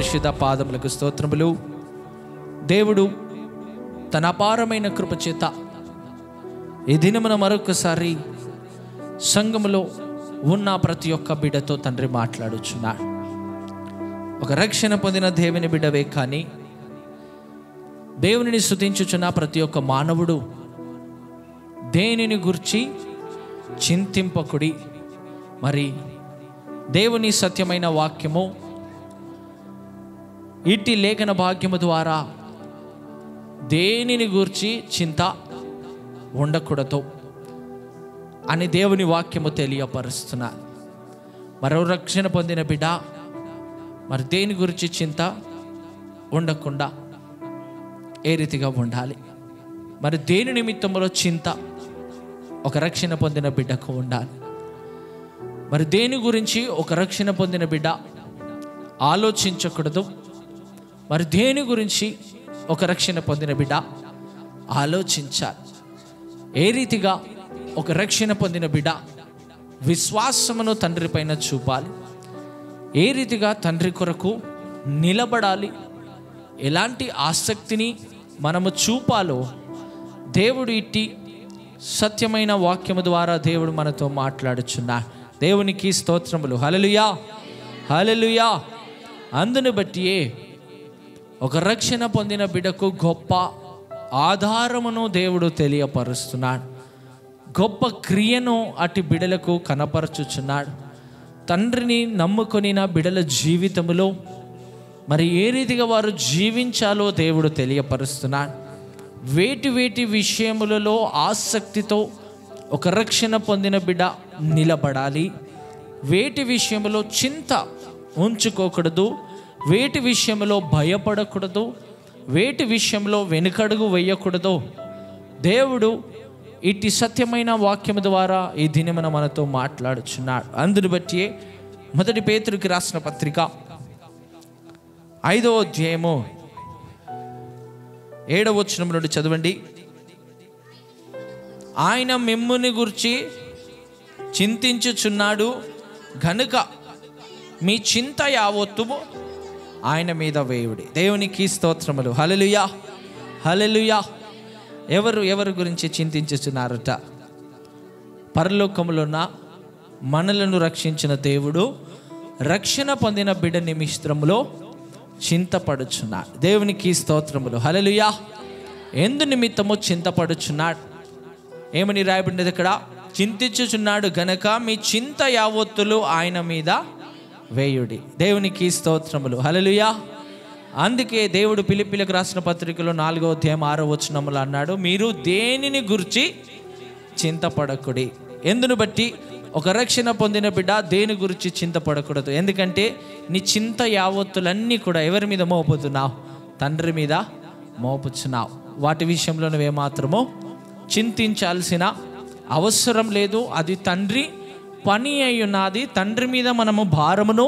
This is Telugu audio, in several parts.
పరిశుద్ధ పాదములకు స్తోత్రములు. దేవుడు తన అపారమైన కృప చేత ఈ దినమున మరొకసారి సంఘములో ఉన్న ప్రతి ఒక్క బిడ్డతో తండ్రి మాట్లాడుచున్నాడు. ఒక రక్షణ పొందిన దేవుని బిడ్డవే కానీ దేవునిని స్తుతించుచున్న ప్రతి ఒక్క మానవుడు దేనిని గురించి చింతింపకుడి. మరి దేవుని సత్యమైన వాక్యము ఇట్టి లేఖన భాగ్యము ద్వారా దేనిని గూర్చి చింత ఉండకూడదు అని దేవుని వాక్యము తెలియపరుస్తున్నా. మరో రక్షణ పొందిన బిడ్డ మరి దేని గురించి చింత ఉండకుండా ఏ రీతిగా ఉండాలి? మరి దేని నిమిత్తములో చింత ఒక రక్షణ పొందిన బిడ్డకు ఉండాలి? మరి దేని గురించి ఒక రక్షణ పొందిన బిడ్డ ఆలోచించకూడదు? మరి దేని గురించి ఒక రక్షణ పొందిన బిడ్డ ఆలోచించాలి? ఏ రీతిగా ఒక రక్షణ పొందిన బిడ్డ విశ్వాసమును తండ్రి పైన చూపాలి? ఏ రీతిగా తండ్రి కొరకు నిలబడాలి? ఎలాంటి ఆసక్తిని మనము చూపాలో దేవుడు ఇట్టి సత్యమైన వాక్యము ద్వారా దేవుడు మనతో మాట్లాడుచున్నాడు. దేవునికి స్తోత్రములు. హల్లెలూయా, హల్లెలూయా. అందును బట్టియే ఒక రక్షణ పొందిన బిడ్డకు గొప్ప ఆధారమును దేవుడు తెలియపరుస్తున్నాడు. గొప్ప క్రియను అటు బిడలకు కనపరచుచున్నాడు. తండ్రిని నమ్ముకొని నా బిడల జీవితంలో మరి ఏ రీతిగా వారు జీవించాలో దేవుడు తెలియపరుస్తున్నాడు. వేటి వేటి విషయములలో ఆసక్తితో ఒక రక్షణ పొందిన బిడ్డ నిలబడాలి, వేటి విషయంలో చింత ఉంచుకోకూడదు, వేటి విషయంలో భయపడకూడదు, వేటి విషయంలో వెనుకడుగు వేయకూడదు, దేవుడు ఇట్టి సత్యమైన వాక్యము ద్వారా ఈ దినమున మనతో మాట్లాడుచున్నాడు. అందును బట్టి మొదటి పేతురుకి రాసిన పత్రిక 5వ అధ్యాయము 7వ వచనం నుండి చదవండి. ఆయన మిమ్ముని గురించి చింతించుచున్నాడు గనుక మీ చింత యావత్తు ఆయన మీద వేయుడి. దేవునికి స్తోత్రములు. హల్లెలూయా, హల్లెలూయా. ఎవరు గురించి చింతించుచున్నారట? పరలోకములో ఉన్న మనలను రక్షించిన దేవుడు రక్షణ పొందిన బిడ్డ నిమిషంలో చింతపడుచున్నాడు. దేవునికి స్తోత్రములు. హల్లెలూయా. ఎందు నిమిత్తము చింతపడుచున్నాడు? ఏమని రాయబడినది ఇక్కడ? చింతించుచున్నాడు గనక మీ చింత యావత్తులు ఆయన మీద వేయుడి. దేవునికి స్తోత్రములు. హల్లెలూయా. అందుకే దేవుడు ఫిలిప్పీలకు రాసిన పత్రికలో 4వ అధ్యాయం 6వ వచనములో అన్నాడు, మీరు దేనిని గురించి చింతపడకుడి. ఎందును బట్టి ఒక రక్షణ పొందిన బిడ్డ దేని గురించి చింతపడకూడదు. ఎందుకంటే నీ చింత యావత్తులన్నీ కూడా ఎవరి మీద మోపుతున్నావు? తండ్రి మీద మోపుచున్నావు. వాటి విషయంలో నువ్వేమాత్రమో చింతించాల్సిన అవసరం లేదు. అది తండ్రి పని అయి ఉన్నది. తండ్రి మీద మనము భారమును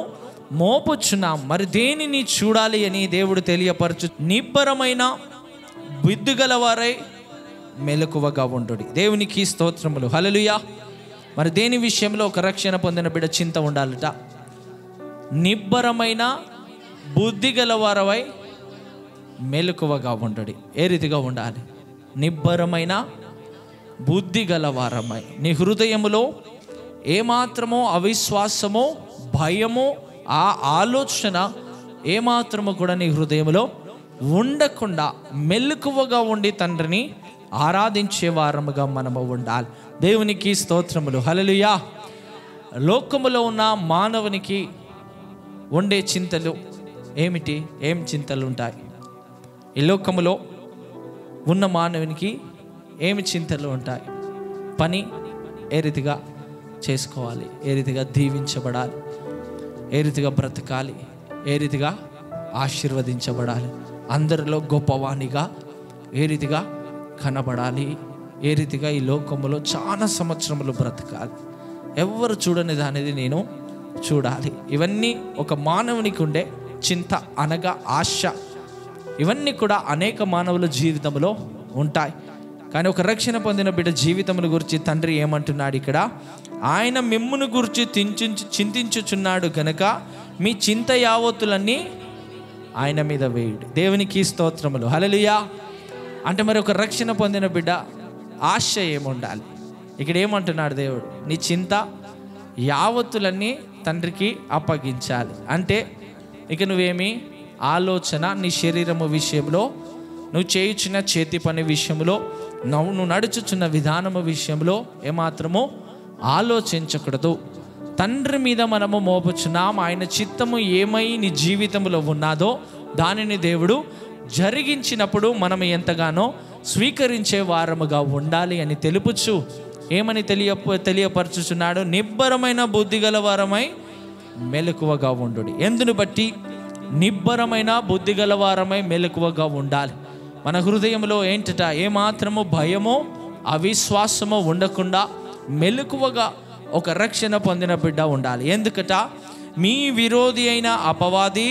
మోపుచున్నాం. మరి దేనిని చూడాలి అని దేవుడు తెలియపరచు. నిబ్బరమైన బుద్ధి గలవారై మెలకువగా ఉండుడి. దేవునికి స్తోత్రములు. హల్లెలూయా. మరి దేని విషయంలో ఒక రక్షణ పొందిన బిడ్డ చింత ఉండాలట? నిబ్బరమైన బుద్ధి గలవారవై మెలకువగా ఉండుడి. ఏ రీతిగా ఉండాలి? నిబ్బరమైన బుద్ధి గలవారమై. నీ హృదయములో ఏమాత్రమో అవిశ్వాసమో భయమో ఆ ఆలోచన ఏమాత్రము కూడా నీ హృదయంలో ఉండకుండా మెలకువగా ఉండి తండ్రిని ఆరాధించే వారముగా మనము ఉండాలి. దేవునికి స్తోత్రములు. హల్లెలూయా. లోకములో ఉన్న మానవునికి ఉండే చింతలు ఏమిటి? ఏం చింతలు ఉంటాయి? ఈ లోకములో ఉన్న మానవునికి ఏమి చింతలు ఉంటాయి? పని ఏ రీతిగా చేసుకోవాలి, ఏ రీతిగా దీవించబడాలి, ఏ రీతిగా బ్రతకాలి, ఏ రీతిగా ఆశీర్వదించబడాలి, అందరిలో గొప్పవానిగా ఏ రీతిగా కనబడాలి, ఏ రీతిగా ఈ లోకములో చాలా సంవత్సరములు బ్రతకాలి, ఎవరు చూడని దానిది నేను చూడాలి. ఇవన్నీ ఒక మానవునికి ఉండే చింత అనగా ఆశ. ఇవన్నీ కూడా అనేక మానవుల జీవితంలో ఉంటాయి. కానీ ఒక రక్షణ పొందిన బిడ్డ జీవితముల గురించి తండ్రి ఏమంటున్నాడు ఇక్కడ? ఆయన మిమ్మును గురించి చింతించుచున్నాడు కనుక మీ చింత యావత్తులన్నీ ఆయన మీద వేయుడి. దేవునికి స్తోత్రములు. హల్లెలూయా. అంటే మరి ఒక రక్షణ పొందిన బిడ్డ ఆశ ఏముండాలి? ఇక్కడ ఏమంటున్నాడు దేవుడు, నీ చింత యావత్తులన్నీ తండ్రికి అప్పగించాలి. అంటే ఇక నువ్వేమి ఆలోచన, నీ శరీరము విషయంలో, నువ్వు చేయుచున్న చేతి పని విషయంలో, నువ్వు నడుచుచున్న విధానము విషయంలో ఏమాత్రము ఆలోచించకూడదు. తండ్రి మీద మనము మోపుచున్నాం. ఆయన చిత్తము ఏమై నీ జీవితంలో ఉన్నదో దానిని దేవుడు జరిగించినప్పుడు మనం ఎంతగానో స్వీకరించే వారముగా ఉండాలి అని తెలుపుచు ఏమని తెలియపరచుచున్నాడు, నిబ్బరమైన బుద్ధి గల వారమై మెలకువగా ఉండు. ఎందును బట్టి నిబ్బరమైన బుద్ధి గల వారమై మెలకువగా ఉండాలి. మన హృదయంలో ఏంటట, ఏమాత్రము భయమో అవిశ్వాసమో ఉండకుండా మెలకువగా ఒక రక్షణ పొందిన బిడ్డ ఉండాలి. ఎందుకట, మీ విరోధి అయిన అపవాది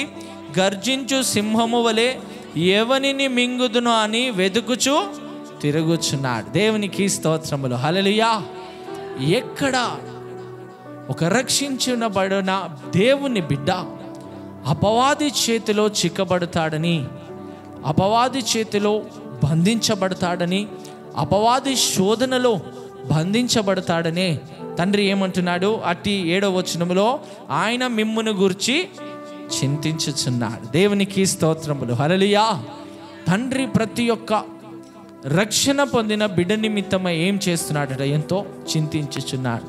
గర్జించు సింహము వలె ఎవనిని మింగుదును అని వెతుకుచు తిరుగుచున్నాడు. దేవునికి స్తోత్రములు. హల్లెలూయా. ఎక్కడ ఒక రక్షించబడిన దేవుని బిడ్డ అపవాది చేతిలో చిక్కబడతాడని, అపవాది చేతిలో బంధించబడతాడని, అపవాది శోధనలో బంధించబడతాడనే తండ్రి ఏమంటున్నాడు, అట్టి 7వ వచనములో ఆయన మిమ్మును గూర్చి చింతించుచున్నాడు. దేవునికి స్తోత్రములు. హల్లెలూయా. తండ్రి ప్రతి ఒక్క రక్షణ పొందిన బిడ్డ నిమిత్తమై ఏం చేస్తున్నాడట, ఎంతో చింతించుచున్నాడు,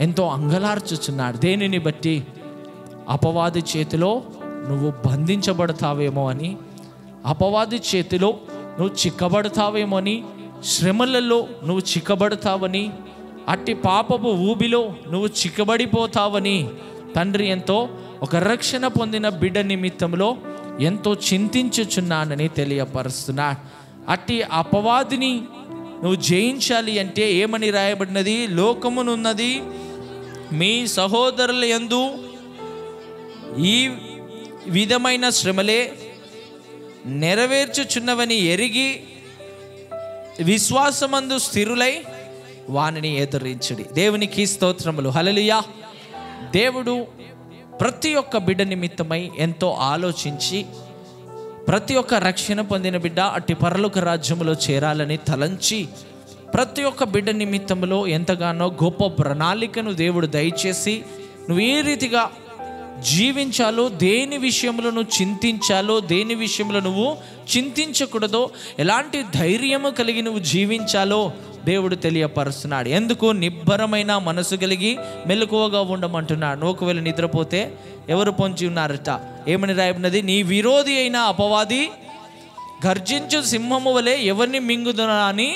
ఎంతో అంగలార్చుచున్నాడు. దేనిని బట్టి? అపవాది చేతిలో నువ్వు బంధించబడతావేమో అని, అపవాది చేతిలో నువ్వు చిక్కబడతావేమో అని, శ్రమలలో నువ్వు చిక్కబడతావని, అట్టి పాపపు ఊబిలో నువ్వు చిక్కబడిపోతావని తండ్రి ఎంతో ఒక రక్షణ పొందిన బిడ్డ నిమిత్తంలో ఎంతో చింతించుచున్నానని తెలియపరుస్తున్నాడు. అట్టి అపవాదిని నువ్వు జయించాలి అంటే ఏమని రాయబడినది? లోకమునున్నది మీ సహోదరుల యందు ఈ విధమైన శ్రమలే నెరవేర్చుచున్నవని ఎరిగి విశ్వాసమందు స్థిరులై వానిని ఎదురించుడి. దేవునికి స్తోత్రములు. హల్లెలూయా. దేవుడు ప్రతి ఒక్క బిడ్డ నిమిత్తమై ఎంతో ఆలోచించి, ప్రతి ఒక్క రక్షణ పొందిన బిడ్డ అట్టి పరలోక రాజ్యములో చేరాలని తలంచి, ప్రతి ఒక్క బిడ్డ నిమిత్తములో ఎంతగానో గొప్ప ప్రణాళికను దేవుడు దయచేసి నువ్వు ఏ రీతిగా జీవించాలో, దేని విషయంలో నువ్వు చింతించాలో, దేని విషయంలో నువ్వు చింతించకూడదో, ఎలాంటి ధైర్యము కలిగి నువ్వు జీవించాలో దేవుడు తెలియపరుస్తున్నాడు. ఎందుకు? నిబ్బరమైన మనసు కలిగి మెలకువగా ఉండమంటున్నాడు. నువ్వు ఒకవేళ నిద్రపోతే ఎవరు పొంచి ఉన్నారట? ఏమని రాయబడినది? నీ విరోధి అయిన అపవాది గర్జించు సింహము వలె ఎవరిని మింగుదునా అని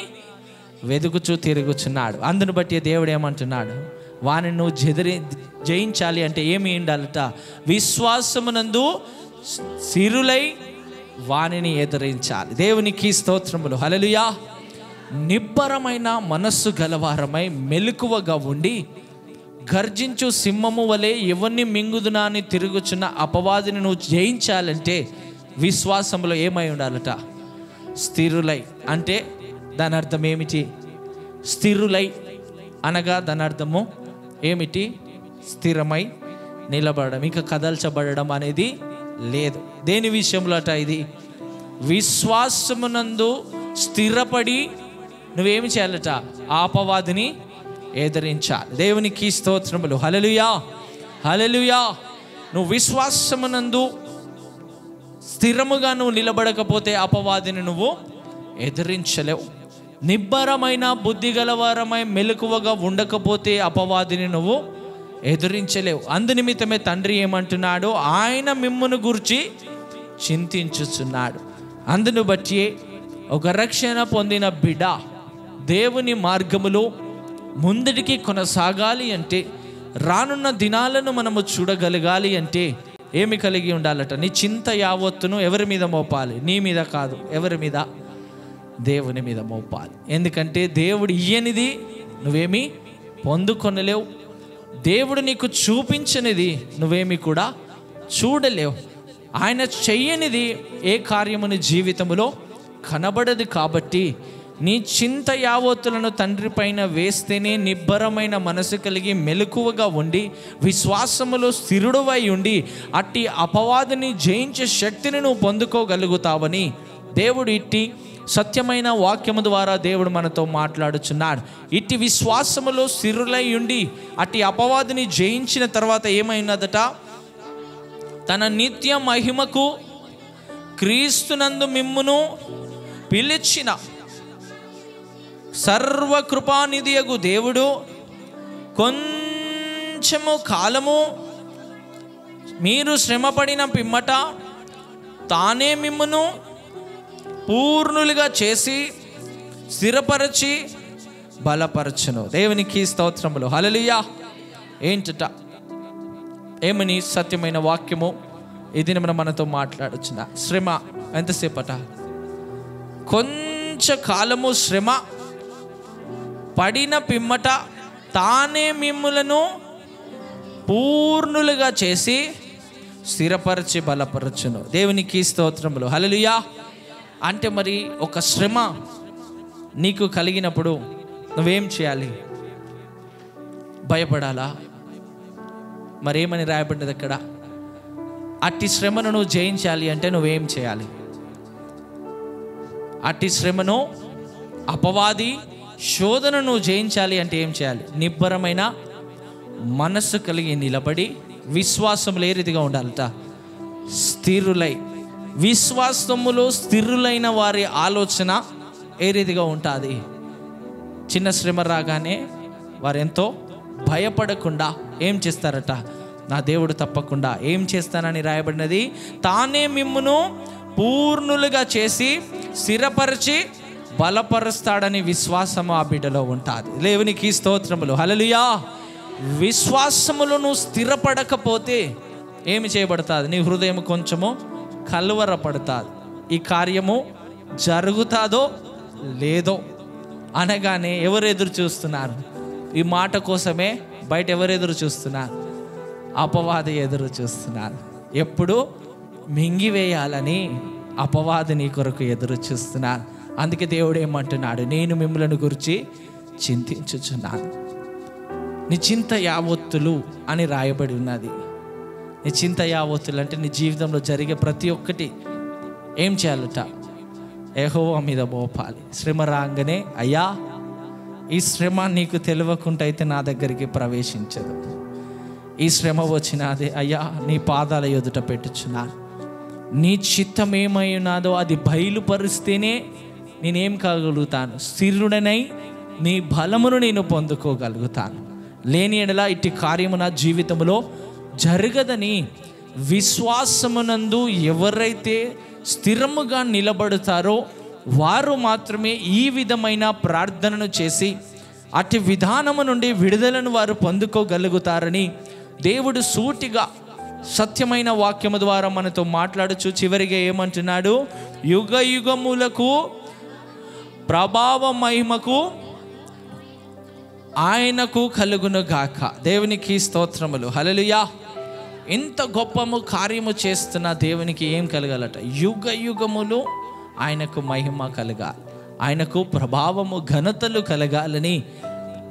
వెతుకుచూ తిరుగుచున్నాడు. అందును బట్టి దేవుడు ఏమంటున్నాడు, వాని నువ్వు జయించాలి అంటే ఏమి ఉండాలట? విశ్వాసమునందు స్థిరులై వానిని ఎదిరించాలి. దేవునికి స్తోత్రములు. హల్లెలూయా. నిబ్బరమైన మనస్సు గలవారమై మెలకువగా ఉండి, గర్జించు సింహము వలె ఎవరిని మింగుదునా అని తిరుగుచున్న అపవాదిని నువ్వు జయించాలంటే విశ్వాసంలో ఏమై ఉండాలట? స్థిరులై. అంటే దాని అర్థం ఏమిటి? స్థిరులై అనగా దాని అర్థము ఏమిటి? స్థిరమై నిలబడడం, ఇంకా కదల్చబడడం అనేది లేదు. దేని విషయంలో అట? ఇది విశ్వాసమునందు స్థిరపడి నువ్వేమి చేయాలట? అపవాదిని ఎదిరించాలి. దేవునికి స్తోత్రములు. హల్లెలూయా. హల్లెలూయా. నువ్వు విశ్వాసమునందు స్థిరముగా నువ్వు నిలబడకపోతే అపవాదిని నువ్వు ఎదిరించలేవు. నిబ్బరమైన బుద్ధి గలవారమై మెలకువగా ఉండకపోతే అపవాదిని నువ్వు ఎదిరించలేవు. అందునిమిత్తమే తండ్రి ఏమంటున్నాడు, ఆయన మిమ్మును గురించి చింతించుచున్నాడు. అందును బట్టి ఒక రక్షణ పొందిన బిడ్డ దేవుని మార్గములో ముందటికి కొనసాగాలి అంటే, రానున్న దినాలను మనము చూడగలగాలి అంటే ఏమి కలిగి ఉండాలట? నీ చింత యావత్తును ఎవరి మీద మోపాలి? నీ మీద కాదు. ఎవరి మీద? దేవుని మీద మోపాలి. ఎందుకంటే దేవుడు ఇయ్యనిది నువ్వేమి పొందుకొనలేవు. దేవుడు నీకు చూపించనిది నువ్వేమి కూడా చూడలేవు. ఆయన చెయ్యనిది ఏ కార్యముని జీవితంలో కనబడదు. కాబట్టి నీ చింత యావత్తులను తండ్రి పైన వేస్తేనే నిబ్బరమైన మనసు కలిగి మెలకువగా ఉండి విశ్వాసములో స్థిరుడువై ఉండి అట్టి అపవాదిని జయించే శక్తిని నువ్వు పొందుకోగలుగుతావని దేవుడు ఇట్టి సత్యమైన వాక్యము ద్వారా దేవుడు మనతో మాట్లాడుచున్నాడు. ఇట్టి విశ్వాసములో స్థిరులై ఉండి అట్టి అపవాదిని జయించిన తర్వాత ఏమైనదట, తన నిత్య మహిమకు క్రీస్తునందు మిమ్మును పిలిచిన సర్వకృపానిధియగు దేవుడు కొంచెము కాలము మీరు శ్రమపడిన పిమ్మట తానే మిమ్మును పూర్ణులుగా చేసి స్థిరపరచి బలపరచును. దేవునికి స్తోత్రములు. హల్లెలూయా. ఏంటట, ఏమని సత్యమైన వాక్యము ఇది మనతో మాట్లాడుచున్న శ్రమ ఎంతసేపట, కొంచెం కాలము శ్రమ పడిన పిమ్మట తానే మిమ్ములను పూర్ణులుగా చేసి స్థిరపరిచి బలపరచును. దేవునికి స్తోత్రములు. హల్లెలూయా. అంటే మరి ఒక శ్రమ నీకు కలిగినప్పుడు నువ్వేం చేయాలి? భయపడాలా? మరేమని రాయబడ్డది అక్కడ? అట్టి శ్రమను నువ్వు జయించాలి అంటే నువ్వేం చేయాలి? అట్టి శ్రమను, అపవాది శోధనను జయించాలి అంటే ఏం చేయాలి? నిబ్బరమైన మనస్సు కలిగి నిలబడి విశ్వాసములో ఏ రీతిగా ఉండాలట? స్థిరులై. విశ్వాసములో స్థిరులైన వారి ఆలోచన ఏ రీతిగా ఉంటుంది? చిన్న శ్రమ రాగానే వారెంతో భయపడకుండా ఏం చేస్తారట? నా దేవుడు తప్పకుండా ఏం చేస్తానని రాయబడినది, తానే మిమ్మును పూర్ణులుగా చేసి స్థిరపరిచి బలపరుస్తాడని విశ్వాసము ఆ బిడ్డలో ఉంటుంది. దేవునికి స్తోత్రములు. హల్లెలూయా. విశ్వాసములో నువ్వు స్థిరపడకపోతే ఏమి చేయబడుతుంది? నీ హృదయం కొంచెము కలవరపడుతుంది. ఈ కార్యము జరుగుతాదో లేదో అనగానే ఎవరు ఎదురు చూస్తున్నారు? ఈ మాట కోసమే బయట ఎవరు ఎదురు చూస్తున్నారు? అపవాది ఎదురు చూస్తున్నారు. ఎప్పుడు మింగివేయాలని అపవాది నీ కొరకు ఎదురు చూస్తున్నారు. అందుకే దేవుడు ఏమంటున్నాడు, నేను మిమ్మల్ని గురించి చింతించుచున్నాను. నీ చింత యావత్తులు అని రాయబడి ఉన్నది. నీ చింత యావత్తులు అంటే నీ జీవితంలో జరిగే ప్రతి ఒక్కటి ఏం చేయాలట? యెహోవా మీద మోపాలి. శ్రమ రాగానే, అయ్యా ఈ శ్రమ నీకు తెలియకుండా అయితే నా దగ్గరికి ప్రవేశించదు. ఈ శ్రమ వచ్చినది అయ్యా నీ పాదాల ఎదుట పెట్టుచున్నాను. నీ చిత్తం ఏమై ఉన్నదో అది బయలుపరిస్తేనే నేనేం కాగలుగుతాను? స్థిరుడనై నీ బలమును నేను పొందుకోగలుగుతాను. లేని ఎడల ఇట్టి కార్యము నా జీవితంలో జరగదని విశ్వాసమునందు ఎవరైతే స్థిరముగా నిలబడతారో వారు మాత్రమే ఈ విధమైన ప్రార్థనను చేసి అట్టి విధానము నుండి విడుదలను వారు పొందుకోగలుగుతారని దేవుడు సూటిగా సత్యమైన వాక్యము ద్వారా మనతో మాట్లాడుచు చివరిగా ఏమంటున్నాడు? యుగ యుగములకు ప్రభావ మహిమకు ఆయనకు కలుగును గాక. దేవునికి స్తోత్రములు. హల్లెలూయా. ఇంత గొప్పము కార్యము చేస్తున్న దేవునికి ఏం కలగాలట? యుగ యుగములు ఆయనకు మహిమ కలగాలి, ఆయనకు ప్రభావము ఘనతలు కలగాలని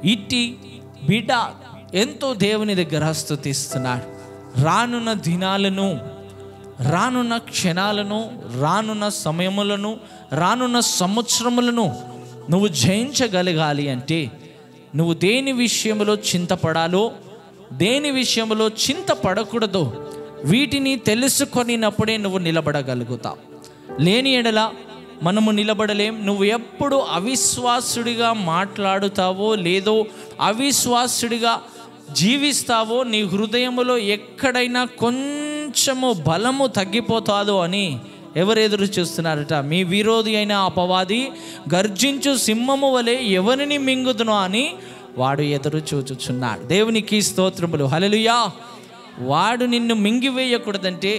ఇట్టి బిడ్డ ఎంతో దేవుని దగ్గర స్తుతిస్తున్నాడు. రానున్న దినాలను, రానున్న క్షణాలను, రానున్న సమయములను, రానున్న సంవత్సరములను నువ్వు జయించగలగాలి అంటే నువ్వు దేని విషయంలో చింతపడాలో, దేని విషయంలో చింతపడకూడదో వీటిని తెలుసుకొనినప్పుడే నువ్వు నిలబడగలుగుతావు. లేని ఎడల మనము నిలబడలేం. నువ్వు ఎప్పుడు అవిశ్వాసుడిగా మాట్లాడుతావో లేదో, అవిశ్వాసుడిగా జీవిస్తావో, నీ హృదయములో ఎక్కడైనా కొంచెము బలము తగ్గిపోతాదో అని ఎవరు ఎదురు చూస్తున్నారట? మీ విరోధి అయిన అపవాది గర్జించు సింహము వలె ఎవరిని మింగుదునో అని వాడు ఎదురు చూచుచున్నాడు. దేవునికి స్తోత్రములు. హల్లెలూయా. వాడు నిన్ను మింగివేయకూడదంటే,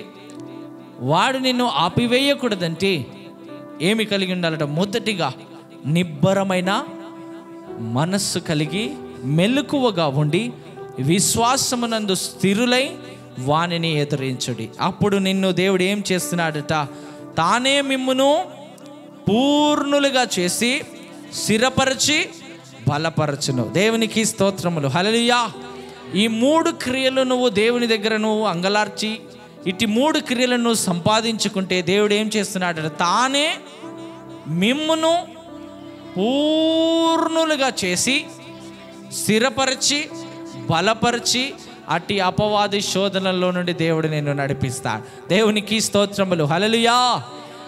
వాడు నిన్ను ఆపివేయకూడదంటే ఏమి కలిగి ఉండాలట? మొదటిగా నిబ్బరమైన మనస్సు కలిగి మెలకువగా ఉండి విశ్వాసమునందు స్థిరులై వానిని ఎదిరించుడి. అప్పుడు నిన్ను దేవుడు ఏం చేస్తున్నాడట? తానే మిమ్మును పూర్ణులుగా చేసి స్థిరపరిచి బలపరచును. దేవునికి స్తోత్రములు. హల్లెలూయా. ఈ 3 క్రియలు నువ్వు దేవుని దగ్గర నువ్వు అంగలార్చి ఇటు 3 క్రియలను సంపాదించుకుంటే దేవుడు ఏం చేస్తున్నాడు? తానే మిమ్మును పూర్ణులుగా చేసి స్థిరపరిచి బలపరిచి అట్టి అపవాది శోధనలో నుండి దేవుడు నిన్ను నడిపిస్తాడు. దేవునికి స్తోత్రములు. హల్లెలూయా,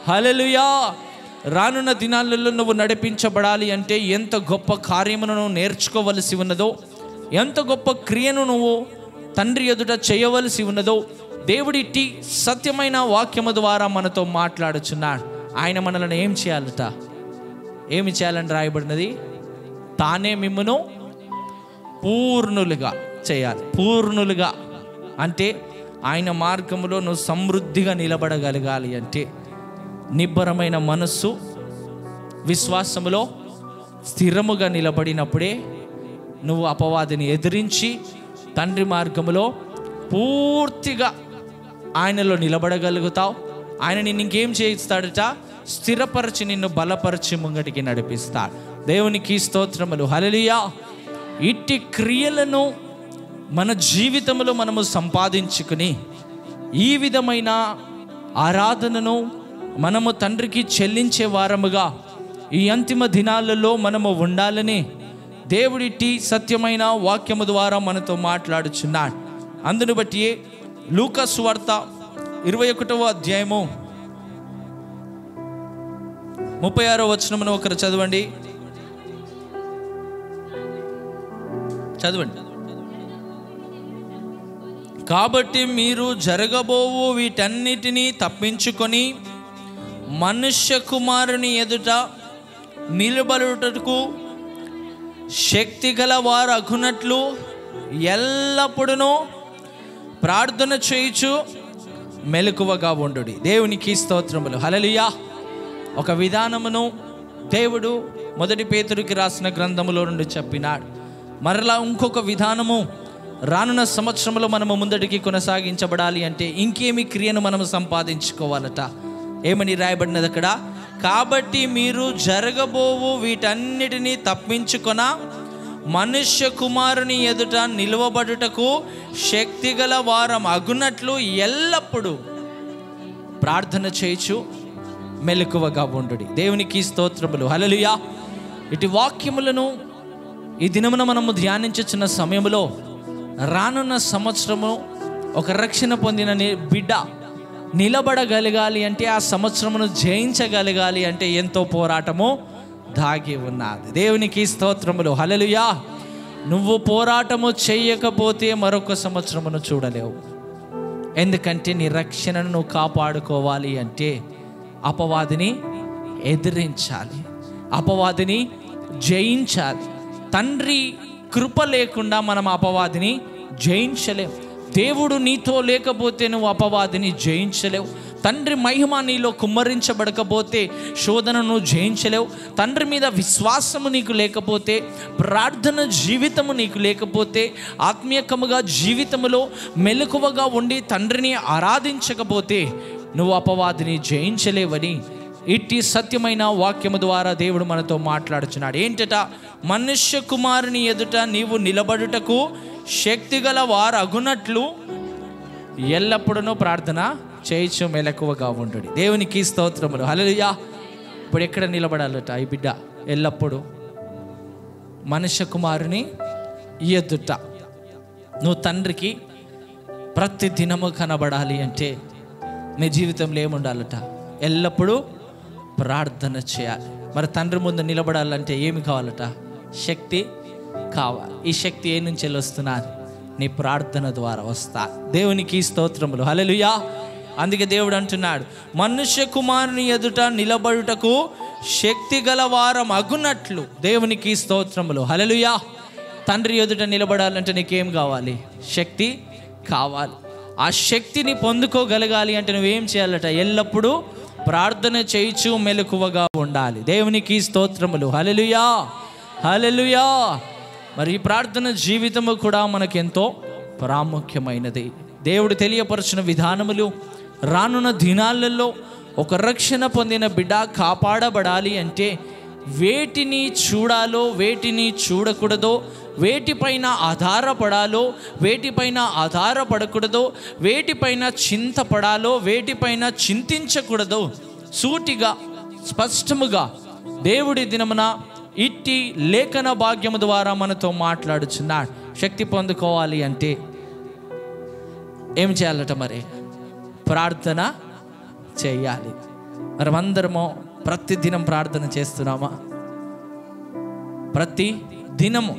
హల్లెలూయా. రానున్న దినాలలో నువ్వు నడిపించబడాలి అంటే ఎంత గొప్ప కార్యమును నువ్వు నేర్చుకోవలసి ఉన్నదో, ఎంత గొప్ప క్రియను నువ్వు తండ్రి ఎదుట చేయవలసి ఉన్నదో దేవుడిట్టి సత్యమైన వాక్యము ద్వారా మనతో మాట్లాడుచున్నాడు. ఆయన మనల్ని ఏం చేయాలట? ఏమి చేయాలని రాయబడినది? తానే మిమ్మును పూర్ణులుగా చేయాలి. పూర్ణులుగా అంటే ఆయన మార్గములో నువ్వు సమృద్ధిగా నిలబడగలగాలి అంటే నిబ్బరమైన మనస్సు, విశ్వాసములో స్థిరముగా నిలబడినప్పుడే నువ్వు అపవాదిని ఎదిరించి తండ్రి మార్గములో పూర్తిగా ఆయనలో నిలబడగలుగుతావు. ఆయన నిన్ను ఇంకేం చేయిస్తాడట? స్థిరపరిచి నిన్ను బలపరిచి ముంగటికి నడిపిస్తాడు. దేవునికి స్తోత్రములు. హల్లెలూయా. ఇట్టి క్రియలను మన జీవితంలో మనము సంపాదించుకుని ఈ విధమైన ఆరాధనను మనము తండ్రికి చెల్లించే వారముగా ఈ అంతిమ దినాలలో మనము ఉండాలని దేవుడిట్టి సత్యమైన వాక్యము ద్వారా మనతో మాట్లాడుచున్నాడు. అందును బట్టి లూకా సువార్త 21వ అధ్యాయము 36వ వచనమును ఒకరు చదవండి. కాబట్టి మీరు జరగబోవు వీటన్నిటినీ తప్పించుకొని మనుష్య కుమారుని ఎదుట నిలబడుటకు శక్తి గల వారు అగునట్లు ఎల్లప్పుడూ ప్రార్థన చేయుచు మెలకువగా ఉండుడి. దేవునికి స్తోత్రములు. హల్లెలూయా. ఒక విధానమును దేవుడు 1 పేతురుకి రాసిన గ్రంథములో నుండి చెప్పినాడు. మరలా ఇంకొక విధానము రానున్న సంవత్సరంలో మనము ముందటికి కొనసాగించబడాలి అంటే ఇంకేమి క్రియను మనము సంపాదించుకోవాలట? ఏమని రాయబడినది అక్కడ? కాబట్టి మీరు జరగబోవు వీటన్నిటినీ తప్పించుకొన మనుష్య కుమారుని ఎదుట నిలువబడుటకు శక్తిగల వారం అగునట్లు ఎల్లప్పుడూ ప్రార్థన చేయుచు మెలకువగా ఉండుడి. దేవునికి స్తోత్రములు. హల్లెలూయా. ఇటు వాక్యములను ఈ దినమున మనము ధ్యానించుచున్న సమయంలో రానున్న సంవత్సరము ఒక రక్షణ పొందిన బిడ్డ నిలబడగలగాలి అంటే, ఆ సంవత్సరమును జయించగలగాలి అంటే ఎంతో పోరాటము దాగి ఉన్నది. దేవునికి స్తోత్రములు. హల్లెలూయా. నువ్వు పోరాటము చేయకపోతే మరొక సంవత్సరమును చూడలేవు. ఎందుకంటే నీ రక్షణను నువ్వు కాపాడుకోవాలి అంటే అపవాదిని ఎదిరించాలి, అపవాదిని జయించాలి. తండ్రి కృప లేకుండా మనం అపవాదిని జయించలేవు. దేవుడు నీతో లేకపోతే నువ్వు అపవాదిని జయించలేవు. తండ్రి మహిమ నీలో కుమ్మరించబడకపోతే శోధనను జయించలేవు. తండ్రి మీద విశ్వాసము నీకు లేకపోతే, ప్రార్థన జీవితము నీకు లేకపోతే, ఆత్మీయకముగా జీవితములో మెలకువగా ఉండి తండ్రిని ఆరాధించకపోతే నువ్వు అపవాదిని జయించలేవని ఇట్టి సత్యమైన వాక్యము ద్వారా దేవుడు మనతో మాట్లాడుచున్నాడు. ఏంటట? మనుష్య కుమారుని ఎదుట నీవు నిలబడుటకు శక్తిగల వారు అగునట్లు ఎల్లప్పుడూ ప్రార్థన చేయించు మెలకువగా ఉండు. దేవునికి స్తోత్రములు. హల్లెలూయా. ఇప్పుడు ఎక్కడ నిలబడాలట ఈ బిడ్డ? ఎల్లప్పుడూ మనుష్య కుమారుని ఎదుట. నువ్వు తండ్రికి ప్రతి దినము కనబడాలి అంటే నీ జీవితంలో ఏముండాలట? ఎల్లప్పుడూ ప్రార్థన చేయాలి. మరి తండ్రి ముందు నిలబడాలంటే ఏమి కావాలట? శక్తి కావాలి. ఈ శక్తి ఏ నుంచి వస్తున్నది? నీ ప్రార్థన ద్వారా వస్తా. దేవునికి స్తోత్రములు. హల్లెలూయా. అందుకే దేవుడు అంటున్నాడు, మనుష్య కుమారుని ఎదుట నిలబడుటకు శక్తి గల వారం అగునట్లు. దేవునికి స్తోత్రములు. హల్లెలూయా. తండ్రి ఎదుట నిలబడాలంటే నీకేం కావాలి? శక్తి కావాలి. ఆ శక్తిని పొందుకోగలగాలి అంటే నువ్వేం చేయాలట? ఎల్లప్పుడూ ప్రార్థన చేయుచు మెలకువగా ఉండాలి. దేవునికి స్తోత్రములు. హల్లెలూయా, హల్లెలూయా. మరి ఈ ప్రార్థన జీవితము కూడా మనకెంతో ప్రాముఖ్యమైనది. దేవుడు తెలియపరచిన విధానములు రానున్న దినాలలో ఒక రక్షణ పొందిన బిడ్డ కాపాడబడాలి అంటే వేటిని చూడాలో, వేటిని చూడకూడదో, వేటిపైన ఆధారపడాలో, వేటిపైన ఆధారపడకూడదో, వేటిపైన చింతపడాలో, వేటిపైన చింతించకూడదో సూటిగా స్పష్టముగా దేవుడి దినమున ఇట్టి లేఖన భాగ్యము ద్వారా మనతో మాట్లాడుచున్నాడు. శక్తి పొందుకోవాలి అంటే ఏం చేయాలట? మరి ప్రార్థన చేయాలి. మరి అందరము ప్రతి దినం ప్రార్థన చేస్తున్నామా? ప్రతి దినము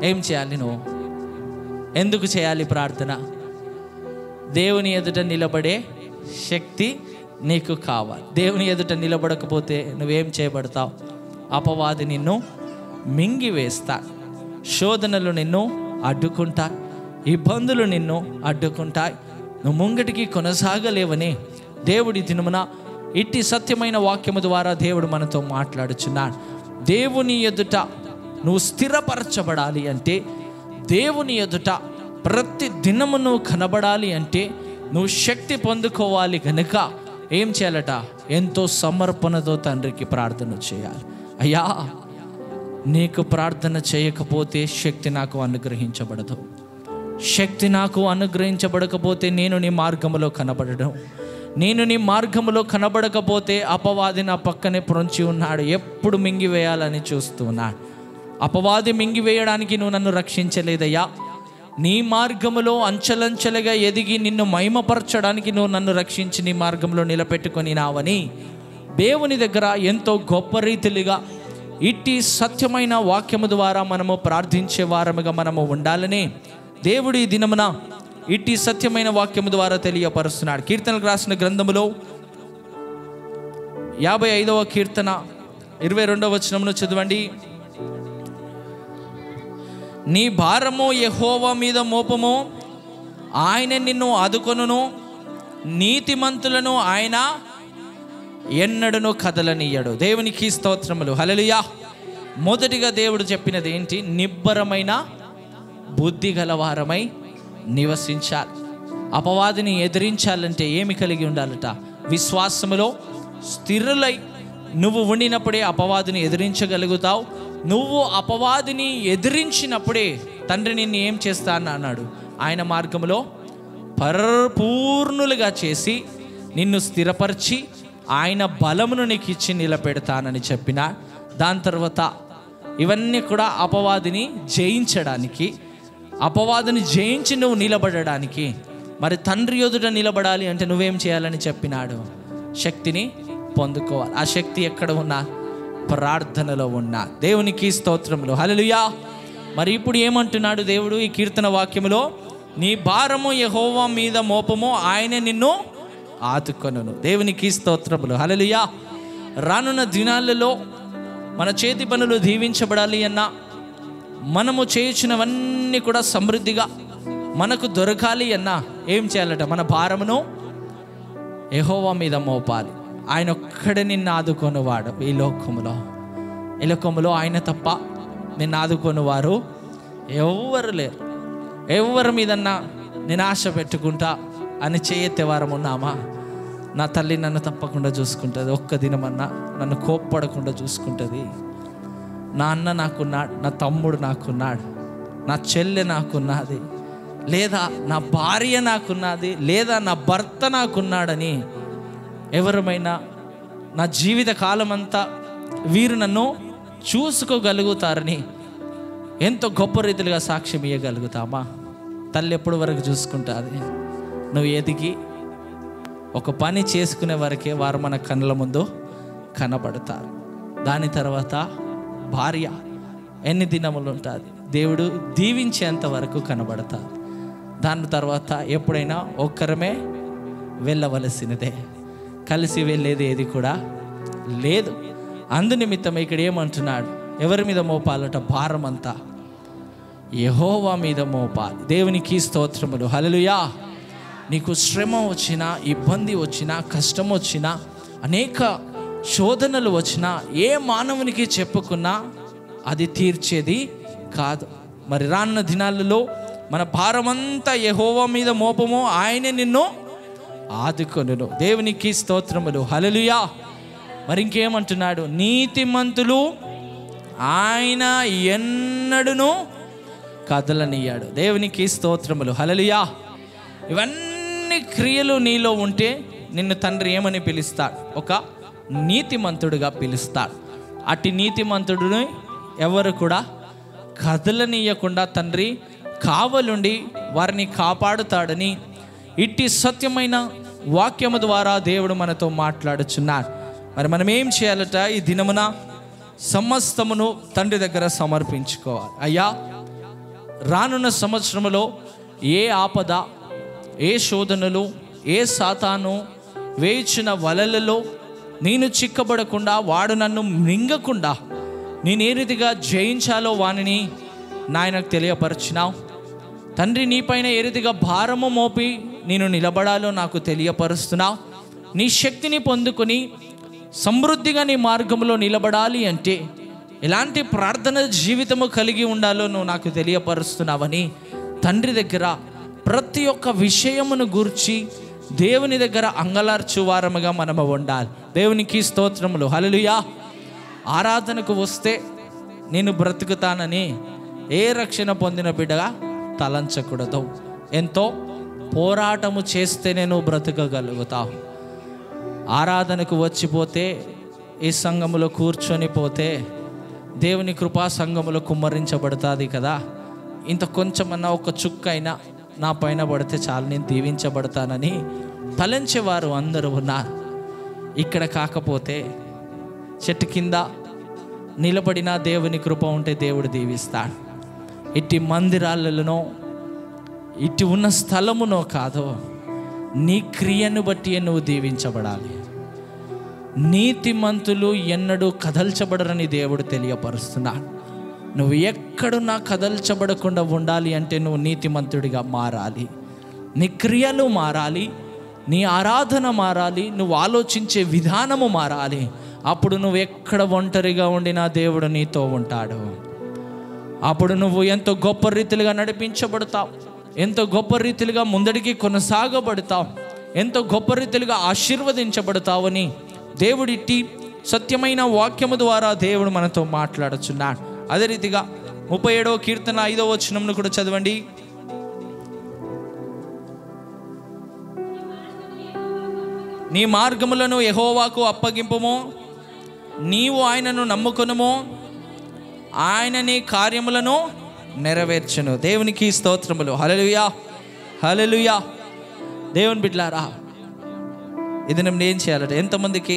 ఏం చేయాలి? నువ్వు ఎందుకు చేయాలి ప్రార్థన? దేవుని ఎదుట నిలబడే శక్తి నీకు కావాలి. దేవుని ఎదుట నిలబడకపోతే నువ్వేం చేయబడతావు? అపవాది నిన్ను మింగివేస్తా, శోధనలు నిన్ను అడ్డుకుంటా, ఇబ్బందులు నిన్ను అడ్డుకుంటాయి. నువ్వు ముంగటికి కొనసాగలేవని దేవుడి దినమున ఇట్టి సత్యమైన వాక్యము ద్వారా దేవుడు మనతో మాట్లాడుచున్నాడు. దేవుని ఎదుట నువ్వు స్థిరపరచబడాలి అంటే, దేవుని ఎదుట ప్రతి దినము నువ్వు కనబడాలి అంటే, నువ్వు శక్తి పొందుకోవాలి కనుక ఏం చేయాలట? ఎంతో సమర్పణతో తండ్రికి ప్రార్థన చేయాలి. అయ్యా, నీకు ప్రార్థన చేయకపోతే శక్తి నాకు అనుగ్రహించబడదు. శక్తి నాకు అనుగ్రహించబడకపోతే నేను నీ మార్గములో కనబడడం. నేను నీ మార్గములో కనబడకపోతే అపవాది నా పక్కనే పొంచి ఉన్నాడు, ఎప్పుడు మింగివేయాలని చూస్తున్నాడు. అపవాది మింగివేయడానికి నువ్వు నన్ను రక్షించలేదయ్యా. నీ మార్గములో అంచెలంచెలుగా ఎదిగి నిన్ను మహిమపరచడానికి నువ్వు నన్ను రక్షించి నీ మార్గంలో నిలబెట్టుకొని నావని దేవుని దగ్గర ఎంతో గొప్ప రీతిగా ఇట్టి సత్యమైన వాక్యము ద్వారా మనము ప్రార్థించే వారముగా మనము ఉండాలని దేవుడి దినమున ఇట్టి సత్యమైన వాక్యము ద్వారా తెలియపరుస్తున్నాడు. కీర్తనలకు రాసిన గ్రంథములో 55వ కీర్తన 22వ వచనమును చదవండి. నీ భారము యెహోవా మీద మోపము, ఆయన నిన్ను ఆదుకొనును, నీతిమంతులను ఆయన ఎన్నడను కదలనీయడు. దేవునికి స్తోత్రములు, హల్లెలూయా. మొదటిగా దేవుడు చెప్పినది ఏంటి? నిబ్బరమైన బుద్ధి గలవారమై నివసించాలి. అపవాదిని ఎదిరించాలంటే ఏమి కలిగి ఉండాలట? విశ్వాసములో స్థిరులై నువ్వు ఉండినప్పుడే అపవాదిని ఎదిరించగలుగుతావు. నువ్వు అపవాదిని ఎదిరించినప్పుడే తండ్రి నిన్ను ఏం చేస్తా అన్నాడు? ఆయన మార్గంలో పరిపూర్ణులుగా చేసి నిన్ను స్థిరపరిచి ఆయన బలమును నీకు ఇచ్చి నిలబెడతానని చెప్పిన. దాని తర్వాత ఇవన్నీ కూడా అపవాదిని జయించడానికి, అపవాదిని జయించి నువ్వు నిలబడడానికి. మరి తండ్రి ఎదుట నిలబడాలి అంటే నువ్వేం చేయాలని చెప్పినాడు? శక్తిని పొందుకోవాలి. ఆ శక్తి ఎక్కడ ఉన్నా? ప్రార్థనలో ఉన్నా. దేవునికి స్తోత్రములు, హల్లెలూయా. మరి ఇప్పుడు ఏమంటున్నాడు దేవుడు ఈ కీర్తన వాక్యములో? నీ భారము యెహోవా మీద మోపము, ఆయనే నిన్ను ఆదుకొనును. దేవునికి స్తోత్రములు, హల్లెలూయా. రానున్న దినాలలో మన చేతి పనులు దీవించబడాలి అన్నా, మనము చేయించినవన్నీ కూడా సమృద్ధిగా మనకు దొరకాలి అన్నా ఏం చేయాలట? మన భారమును యెహోవా మీద మోపాలి. ఆయన ఒక్కడే నిన్ను ఆదుకొనివాడు. ఈ లోకములో ఆయన తప్ప నిన్ను ఆదుకొనివారు ఎవ్వరు లేరు. ఎవరి మీదన్నా నేను ఆశ పెట్టుకుంటా అని చేయెత్తే వారం ఉన్నామా? నా తల్లి నన్ను తప్పకుండా చూసుకుంటుంది, ఒక్క దినమన్నా నన్ను కోప్పడకుండా చూసుకుంటుంది. నా అన్న నాకున్నాడు, నా తమ్ముడు నాకున్నాడు, నా చెల్లె నాకున్నది, లేదా నా భార్య నాకున్నది, లేదా నా భర్త నాకున్నాడని ఎవరమైనా నా జీవిత కాలం అంతా వీరు నన్ను చూసుకోగలుగుతారని ఎంతో గొప్ప రీతిగా సాక్ష్యం ఇవ్వగలుగుతామా? తల్లి ఎప్పుడు వరకు చూసుకుంటుంది? నువ్వు ఎదిగి ఒక పని చేసుకునే వరకే వారు మన కళ్ళ ముందు కనబడతారు. దాని తర్వాత భార్య ఎన్ని దినములు ఉంటుంది? దేవుడు దీవించేంత వరకు కనబడతారు. దాని తర్వాత ఎప్పుడైనా ఒక్కరమే వెళ్ళవలసినదే, కలిసి వెళ్ళేది ఏది కూడా లేదు. అందునిమిత్తం ఇక్కడ ఏమంటున్నాడు? ఎవరి మీద మోపాలట? భారం అంతా యెహోవా మీద మోపాలి. దేవునికి స్తోత్రములు, హల్లెలూయా. నీకు శ్రమ వచ్చినా, ఇబ్బంది వచ్చినా, కష్టం వచ్చినా, అనేక శోధనలు వచ్చినా, ఏ మానవునికి చెప్పుకున్నా అది తీర్చేది కాదు. మరి రానున్న దినాలలో మన భారమంతా యెహోవా మీద మోపము, ఆయనే నిన్ను ఆదుకొనును. దేవునికి స్తోత్రములు, హల్లెలూయా. మరి ఇంకేమంటున్నాడు? నీతిమంతులు ఆయన ఎన్నడును కదలనియ్యాడు. దేవునికి స్తోత్రములు, హల్లెలూయా. ఇవన్నీ క్రియలు నీలో ఉంటే నిన్ను తండ్రి ఏమని పిలుస్తాడు? ఒక నీతిమంతుడుగా పిలుస్తాడు. అట్టి నీతిమంతుడిని ఎవరు కూడా కదలనీయకుండా తండ్రి కావలుండి వారిని కాపాడుతాడని ఇట్టి సత్యమైన వాక్యము ద్వారా దేవుడు మనతో మాట్లాడుచున్నాడు. మరి మనం ఏం చేయాలట? ఈ దినమున సమస్తమును తండ్రి దగ్గర సమర్పించుకోవాలి. అయ్యా, రానున్న సంవత్సరంలో ఏ ఆపద, ఏ శోధనలు, ఏ సాతాను వేయించిన వలలలో నేను చిక్కబడకుండా, వాడు నన్ను మింగకుండా నేను ఏ రీతిగా జయించాలో వానిని నాయనకు తెలియపరిచినావు తండ్రి. నీపైన ఏ రీతిగా భారము మోపి నేను నిలబడాలో నాకు తెలియపరుస్తున్నావు. నీ శక్తిని పొందుకొని సమృద్ధిగా నీ మార్గంలో నిలబడాలి అంటే ఎలాంటి ప్రార్థన జీవితము కలిగి ఉండాలో నువ్వు నాకు తెలియపరుస్తున్నావని తండ్రి దగ్గర ప్రతి ఒక్క విషయమును గూర్చి దేవుని దగ్గర అంగలార్చు వారముగా మనము ఉండాలి. దేవునికి స్తోత్రములు, హల్లెలూయా. ఆరాధనకు వస్తే నేను బ్రతుకుతానని ఏ రక్షణ పొందిన బిడ్డగా తలంచకూడదు. ఎంతో పోరాటము చేస్తేనే నువ్వు బ్రతకగలుగుతావు. ఆరాధనకు వచ్చిపోతే, ఈ సంఘములో కూర్చొని పోతే దేవుని కృపా సంఘములో కుమ్మరించబడుతుంది కదా. ఇంత కొంచెమన్నా ఒక చుక్క అయినా నా పైన పడితే చాలు, నేను దీవించబడతానని తలంచేవారు అందరూ ఉన్నారు. ఇక్కడ కాకపోతే చెట్టు కింద నిలబడిన దేవుని కృప ఉంటే దేవుడు దీవిస్తాడు. ఇట్టి మందిరాలలోనో ఇట్టి ఉన్న స్థలమునో కాదో నీ క్రియను బట్టి నువ్వు దీవించబడాలి. నీతిమంతులు ఎన్నడూ కదల్చబడరని దేవుడు తెలియపరుస్తున్నాడు. నువ్వు ఎక్కడున్నా కదల్చబడకుండా ఉండాలి అంటే నువ్వు నీతిమంతుడిగా మారాలి. నీ క్రియలు మారాలి, నీ ఆరాధన మారాలి, నువ్వు ఆలోచించే విధానము మారాలి. అప్పుడు నువ్వు ఎక్కడ ఒంటరిగా ఉండినా దేవుడు నీతో ఉంటాడు. అప్పుడు నువ్వు ఎంతో గొప్ప రీతిలుగా నడిపించబడతావు, ఎంతో గొప్ప రీతిలుగా ముందడికి కొనసాగబడతావు, ఎంతో గొప్ప రీతిలుగా ఆశీర్వదించబడతావని దేవుడిట్టి సత్యమైన వాక్యము ద్వారా దేవుడు మనతో మాట్లాడుచున్నాడు. అదే రీతిగా 37వ కీర్తన 5వ వచనమును కూడా చదవండి. నీ మార్గములను యెహోవాకు అప్పగింపుము, నీవు ఆయనను నమ్ముకొనుము, ఆయన నీ కార్యములను నెరవేర్చును. దేవునికి స్తోత్రములు, హల్లెలూయా, హల్లెలూయా. దేవుని బిడ్డలారా, ఇది నేను ఏం చేయాలంటే, ఎంతమందికి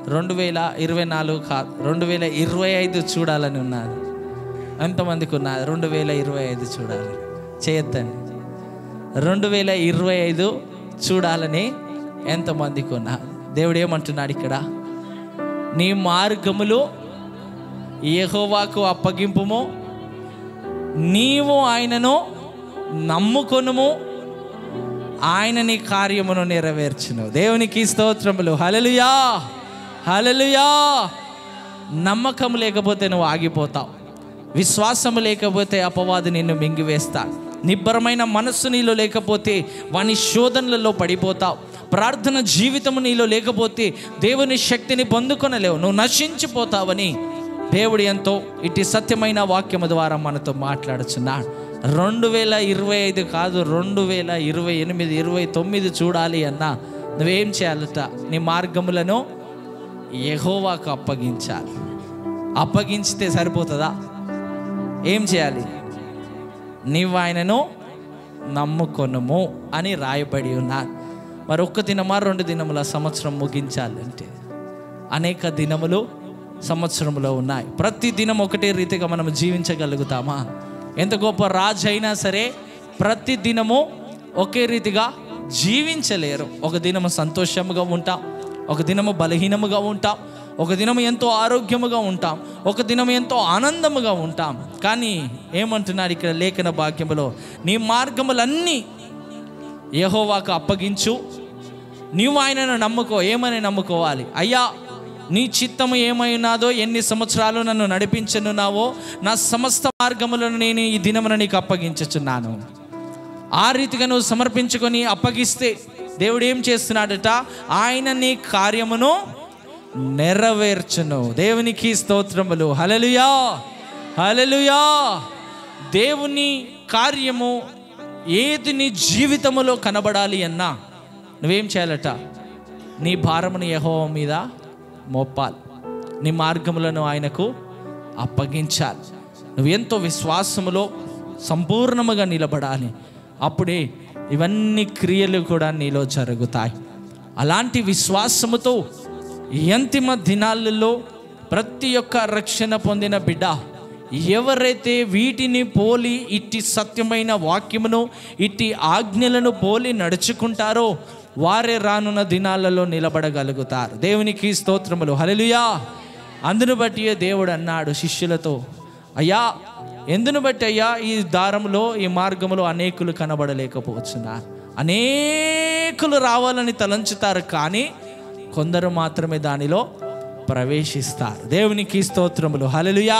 2024 కాదు 2025 చూడాలని ఉన్నారు? ఎంతమందికి ఉన్నారు 2025 చూడాలి? చేయొద్దండి. 2025 చూడాలని ఎంతమందికి ఉన్నారు? దేవుడు ఏమంటున్నాడు ఇక్కడ? నీ మార్గములు యెహోవాకు అప్పగింపుము, నీవు ఆయనను నమ్ముకొనుము, ఆయన నీ కార్యమును నెరవేర్చును. దేవునికి స్తోత్రములు, హల్లెలూయా, హల్లెలూయా. నమ్మకం లేకపోతే నువ్వు ఆగిపోతావు. విశ్వాసము లేకపోతే అపవాది నిన్ను మింగివేస్తాడు. నిబ్బరమైన మనస్సు నీలో లేకపోతే వాని శోధనలలో పడిపోతావు. ప్రార్థన జీవితము నీలో లేకపోతే దేవుని శక్తిని పొందుకొనలేవు, నువ్వు నశించిపోతావని దేవుడు ఎంతో ఇటు సత్యమైన వాక్యము ద్వారా మనతో మాట్లాడుచున్నాడు. 2025 కాదు, 2028, 29 చూడాలి అన్నా నువ్వేం చేయాలట? నీ మార్గములను యెహోవాకు అప్పగించాలి. అప్పగించితే సరిపోతుందా? ఏం చేయాలి? నీవు ఆయనను నమ్ముకొనుము అని రాయబడి ఉన్నారు. మరి 1 దినమా 2 దినముల సంవత్సరం ముగించాలంటే అనేక దినములు సంవత్సరంలో ఉన్నాయి. ప్రతి దినం ఒకటే రీతిగా మనం జీవించగలుగుతామా? ఎంత గొప్ప రాజు అయినా సరే ప్రతి దినము ఒకే రీతిగా జీవించలేరు. ఒక దినము సంతోషముగా ఉంటాం, ఒక దినము బలహీనముగా ఉంటాం, ఒక దినము ఎంతో ఆరోగ్యముగా ఉంటాం, ఒక దినము ఎంతో ఆనందముగా ఉంటాం. కానీ ఏమంటున్నాడు ఇక్కడ లేఖన వాక్యములో? నీ మార్గములన్నీ యెహోవాకు అప్పగించు, నీవు ఆయనను నమ్ముకో. ఏమని నమ్ముకోవాలి? అయ్యా, నీ చిత్తము ఏమైనాదో, ఎన్ని సంవత్సరాలు నన్ను నడిపించనున్నావో, నా సమస్త మార్గములను నేను ఈ దినమున నీకు అప్పగించుచున్నాను. ఆ రీతిగా నువ్వు సమర్పించుకొని అప్పగిస్తే దేవుడు ఏం చేస్తున్నాడట? ఆయన నీ కార్యమును నెరవేర్చును. దేవునికి స్తోత్రములు. హల్లెలూయా, హల్లెలూయా. దేవుని కార్యము ఏది నీ జీవితములో కనబడాలి అన్నా నువ్వేం చేయాలట? నీ భారమును యెహోవా మీద మోపాలి, నీ మార్గములను ఆయనకు అప్పగించాలి. నువ్వు ఎంతో విశ్వాసములో సంపూర్ణముగా నిలబడాలి. అప్పుడే ఇవన్నీ క్రియలు కూడా నీలో జరుగుతాయి. అలాంటి విశ్వాసముతో ఈ అంతిమ దినాలలో ప్రతి ఒక్క రక్షణ పొందిన బిడ్డ ఎవరైతే వీటిని పోలి ఇట్టి సత్యమైన వాక్యమును ఇట్టి ఆజ్ఞలను పోలి నడుచుకుంటారో వారే రానున్న దినాలలో నిలబడగలుగుతారు. దేవునికి స్తోత్రములు. హల్లెలూయా. అందును బట్టి దేవుడు అన్నాడు శిష్యులతో, అయ్యా ఎందును బట్టి అయ్యా ఈ దారములో ఈ మార్గములో అనేకులు కనబడలేకపోతున్నారు. అనేకులు రావాలని తలంచుతారు, కానీ కొందరు మాత్రమే దానిలో ప్రవేశిస్తారు. దేవునికి స్తోత్రములు. హల్లెలూయా.